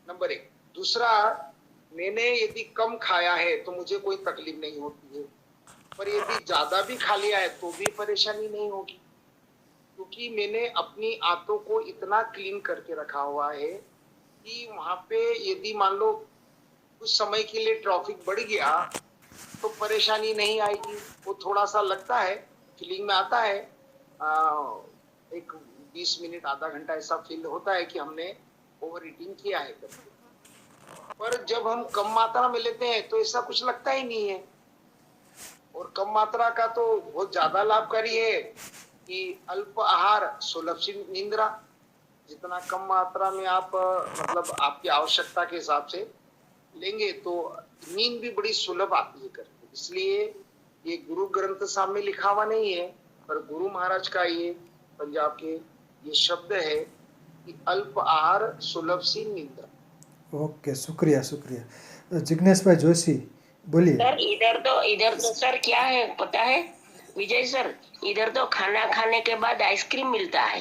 नंबर 1। दूसरा, मैंने यदि कम खाया है तो मुझे कोई तकलीफ नहीं होती है, पर यदि ज्यादा भी खा लिया है तो भी परेशानी नहीं होगी, क्योंकि मैंने अपनी आंतों को इतना क्लीन करके रखा हुआ है कि वहां पे यदि मान लो कुछ समय के लिए ट्रैफिक बढ़ गया तो परेशानी नहीं आएगी। वो थोड़ा सा लगता है, फीलिंग में आता है, एक 20 मिनट आधा घंटा ऐसा फील होता है कि हमने ओवर ईटिंग किया है करके, पर जब हम कम मात्रा में लेते हैं तो ऐसा कुछ लगता ही नहीं है। और कम मात्रा का तो बहुत ज्यादा लाभकारी है कि अल्प आहार सुलभ निंद्रा, जितना कम मात्रा में आप मतलब आपकी आवश्यकता के हिसाब से लेंगे तो नींद भी बड़ी सुलभ आती है करके। इसलिए ये गुरु ग्रंथ साहब में लिखा हुआ नहीं है, पर गुरु महाराज का ये पंजाब के ये शब्द है कि अल्प आहार सुलभ सी निंद्रा। ओके, शुक्रिया शुक्रिया। जिग्नेश भाई जोशी बोलिए। सर इधर तो सर क्या है पता है विजय सर, इधर तो खाना खाने के बाद आइसक्रीम मिलता है,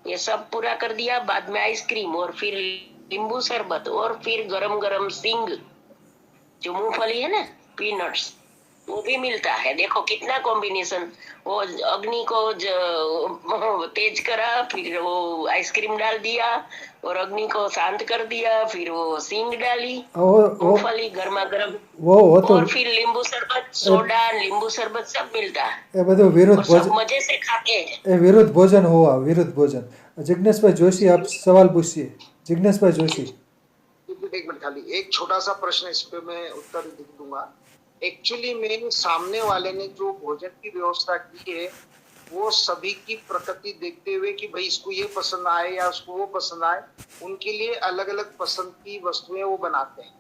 ये सब पूरा कर दिया, बाद में आइसक्रीम और फिर नींबू शरबत और फिर गरम गरम सिंग, जो मूंगफली है ना, पीनट्स, वो भी मिलता है। देखो कितना कॉम्बिनेशन, वो अग्नि को तेज करा, फिर वो आइसक्रीम डाल दिया और अग्नि को शांत कर दिया, फिर वो सिंग डाली, मूंगफली गर्मा गर्म, वो तो और फिर नींबू शरबत, सोडा, नींबू शरबत सब मिलता है, એ બધું વિરુદ્ધ और सब ભોજન, मजे से खाते हैं। એ विरुद्ध भोजन हुआ, विरुद्ध भोजन। जिग्नेश भाई जोशी आप सवाल पूछिए। जिग्नेश भाई जोशी। एक मिनट खाली, एक छोटा सा प्रश्न, इस पे मैं उत्तर दूंगा। एक्चुअली में सामने वाले ने जो भोजन की व्यवस्था की है वो सभी की प्रकृति देखते हुए कि भाई इसको ये पसंद आए या उसको वो पसंद आए, उनके लिए अलग अलग पसंद की वस्तुएं वो बनाते हैं।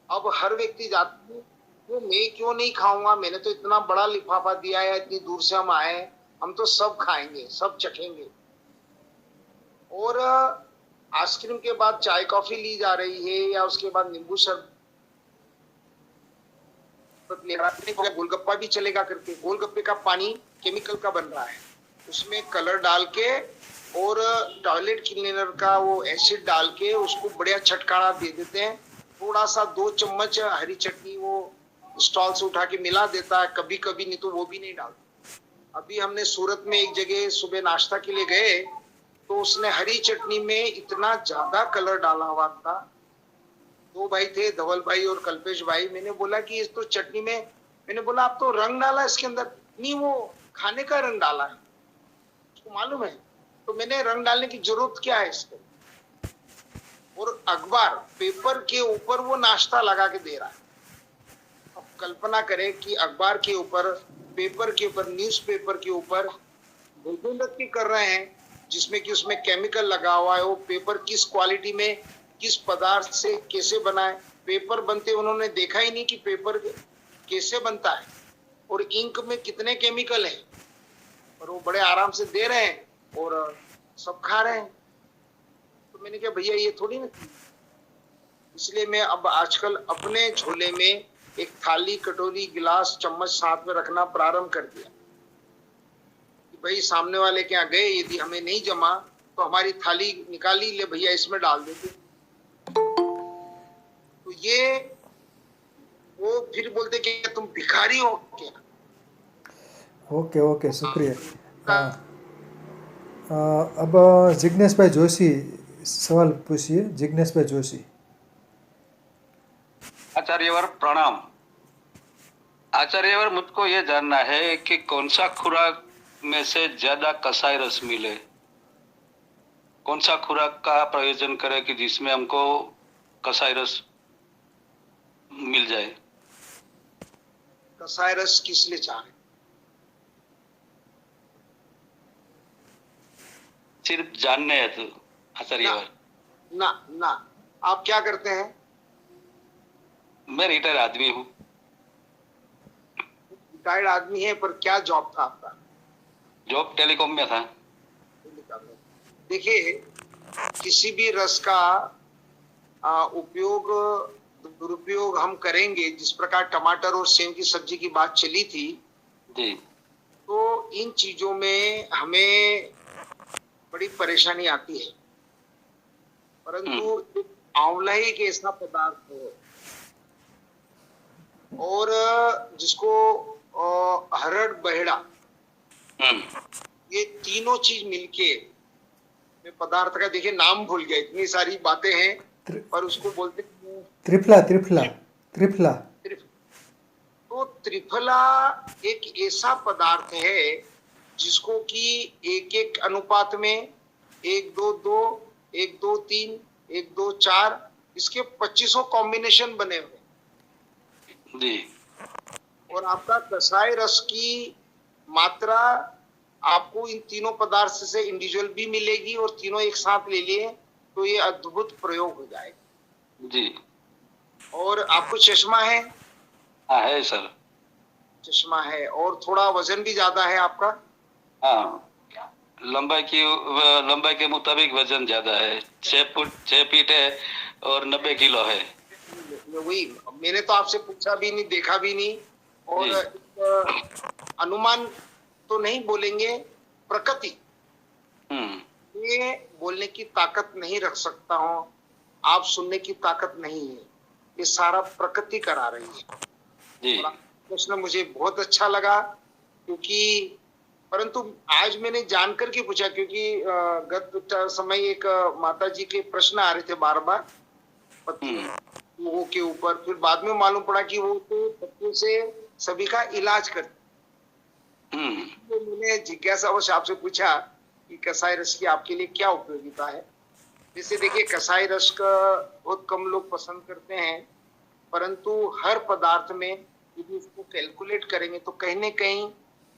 अब हर व्यक्ति जाते हैं वो मैं क्यों नहीं खाऊंगा, मैंने तो इतना बड़ा लिफाफा दिया है, इतनी दूर से हम आए, हम तो सब खाएंगे, सब चखेंगे। और आइसक्रीम के बाद चाय कॉफी ली जा रही है या उसके बाद नींबू शरबत ले रहा है, गोलगप्पा भी चलेगा करके। गोलगप्पे का पानी केमिकल का बन रहा है, उसमें कलर डाल के और टॉयलेट क्लीनर का वो एसिड डाल के उसको बढ़िया छटकारा दे देते हैं। थोड़ा सा 2 चम्मच हरी चटनी वो स्टॉल से उठा के मिला देता है कभी कभी, नहीं तो वो भी नहीं डालता। अभी हमने सूरत में एक जगह सुबह नाश्ता के लिए गए तो उसने हरी चटनी में इतना ज्यादा कलर डाला हुआ था। 2 भाई थे, धवल भाई और कल्पेश भाई। मैंने बोला कि इस तो चटनी में, मैंने बोला आप तो रंग डाला इसके अंदर। नहीं, वो खाने का रंग डाला है, उसको मालूम है। तो मैंने रंग डालने की जरूरत क्या है इसको। और अखबार पेपर के ऊपर वो नाश्ता लगा के दे रहा है। अब कल्पना करें कि अखबार के ऊपर, पेपर के ऊपर, न्यूज पेपर के ऊपर भोजन रख के कर रहे हैं जिसमें कि उसमें केमिकल लगा हुआ है। वो पेपर किस क्वालिटी में, किस पदार्थ से कैसे बनाए, पेपर बनते उन्होंने देखा ही नहीं कि पेपर कैसे बनता है और इंक में कितने केमिकल है, और वो बड़े आराम से दे रहे हैं और सब खा रहे हैं। तो मैंने कहा भैया ये थोड़ी ना। इसलिए मैं अब आजकल अपने झोले में एक थाली, कटोरी, गिलास, चम्मच साथ में रखना प्रारंभ कर दिया कि भाई सामने वाले के यहाँ गए, यदि हमें नहीं जमा तो हमारी थाली निकाली, ले भैया इसमें डाल देते। तो ये वो फिर बोलते कि तुम भिखारी हो क्या। ओके ओके, शुक्रिया। अब जिग्नेश भाई जोशी सवाल पूछिए। जिग्नेश भाई जोशी। आचार्यवर प्रणाम। आचार्यवर, मुझको ये जानना है कि कौन सा खुराक में से ज्यादा कसाई रस मिले, कौन सा खुराक का प्रयोजन करें कि जिसमें हमको कसाई रस मिल जाए। कसाई रस किस लिए चाह रहे? सिर्फ जानने हेतु आचार्य। ना ना, आप क्या करते हैं? मैं रिटायर आदमी हूँ। रिटायर्ड आदमी है, पर क्या जॉब था आपका? जॉब टेलीकॉम में था। देखिए, किसी भी रस का उपयोग दुरुपयोग हम करेंगे, जिस प्रकार टमाटर और सेम की सब्जी की बात चली थी जी तो इन चीजों में हमें बड़ी परेशानी आती है। परंतु आंवला ही एक ऐसा पदार्थ है और जिसको हरड़ बहेड़ा, ये तीनों चीज मिलके पदार्थ का, देखिए नाम भूल गए, इतनी सारी बातें हैं पर उसको बोलते हैं त्रिफला। त्रिफला त्रिफला तो त्रिफला एक ऐसा पदार्थ है जिसको कि एक एक अनुपात में 1:2:2, 1:2:3, 1:2:4 इसके 2500 कॉम्बिनेशन बने हुए जी। और आपका कसाई रस की मात्रा आपको इन तीनों पदार्थ से इंडिविजुअल भी मिलेगी और तीनों एक साथ ले लिए तो ये अद्भुत प्रयोग हो जाएगा जी। और आपको चश्मा है? हाँ है सर। चश्मा है और थोड़ा वजन भी ज्यादा है आपका? हाँ, लंबाई के मुताबिक वजन ज्यादा है। 6 फीट है और 90 किलो है। वही मैंने तो आपसे पूछा भी नहीं, देखा भी नहीं और अनुमान तो नहीं बोलेंगे, प्रकृति ये बोलने की ताकत नहीं रख सकता हूं, आप सुनने की ताकत नहीं है, ये सारा प्रकृति करा रही है जी। प्रश्न मुझे बहुत अच्छा लगा क्योंकि परंतु आज मैंने जानकर के पूछा क्योंकि गत समय एक माता जी के प्रश्न आ रहे थे बार बार पत्तियों के ऊपर, फिर बाद में मालूम पड़ा कि वो तो पत्तियों से सभी का इलाज करते। तो मैंने जिज्ञासावश आपसे पूछा कि कसाई रस की आपके लिए क्या उपयोगिता है। जैसे देखिए, कसाई रस का बहुत कम लोग पसंद करते हैं, परंतु हर पदार्थ में यदि उसको कैलकुलेट करेंगे तो कहीं न कहीं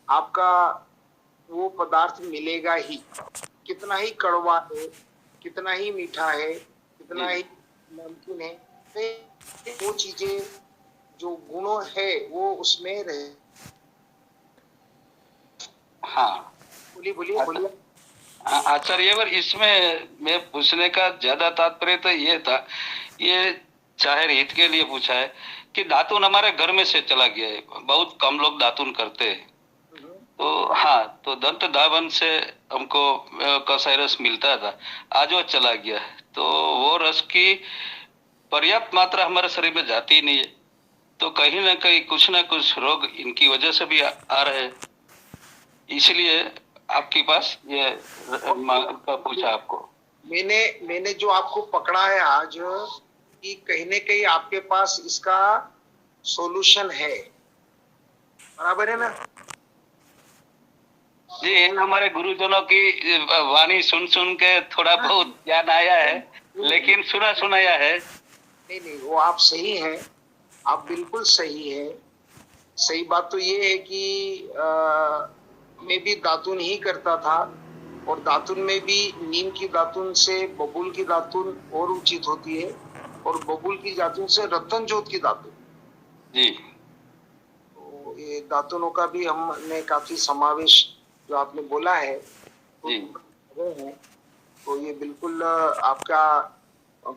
आपका वो पदार्थ मिलेगा ही। कितना ही कड़वा है, कितना ही मीठा है, कितना ही नमकीन है, वो चीजें जो गुणों है वो उसमें रहे। हाँ बोलिए। आचार्य, इसमें मैं पूछने का ज्यादा तात्पर्य तो ये था, ये जाहिर हित के लिए पूछा है कि दातुन हमारे घर में से चला गया है, बहुत कम लोग दातुन करते हैं। तो हाँ, तो दंत धावन से हमको कसाई रस मिलता था, आज वो चला गया है, तो वो रस की पर्याप्त मात्रा हमारे शरीर में जाती नहीं है, तो कहीं ना कहीं कुछ ना कुछ रोग इनकी वजह से भी आ रहे हैं, इसलिए आपके पास ये पूछा आपको। मैंने जो आपको पकड़ा है आज कि कहीं न कहीं आपके पास इसका सॉल्यूशन है, बराबर है ना? जी, हमारे गुरुजनों की वाणी सुन के थोड़ा बहुत ज्ञान आया है, लेकिन सुनाया है। नहीं, वो आप सही हैं, आप बिल्कुल सही है। सही बात तो ये है कि मैं भी दातुन ही करता था और दातुन में भी नीम की दातुन से बबूल की दातुन और उचित होती है और बबूल की दातुन से रतन जोत की दातुन जी। तो ये दातुनों का भी हमने काफी समावेश जो आपने बोला है तो हैं, तो ये बिल्कुल आपका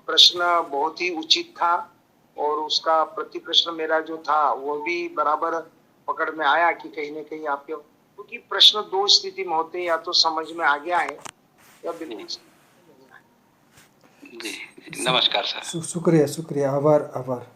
प्रश्न बहुत ही उचित था और उसका प्रति प्रश्न मेरा जो था वो भी बराबर पकड़ में आया कि कहीं न कहीं आपके, क्योंकि प्रश्न दो स्थिति में होते हैं, या तो समझ में आ गया है या बिल्कुल जी। नमस्कार सर। शुक्रिया, आभार।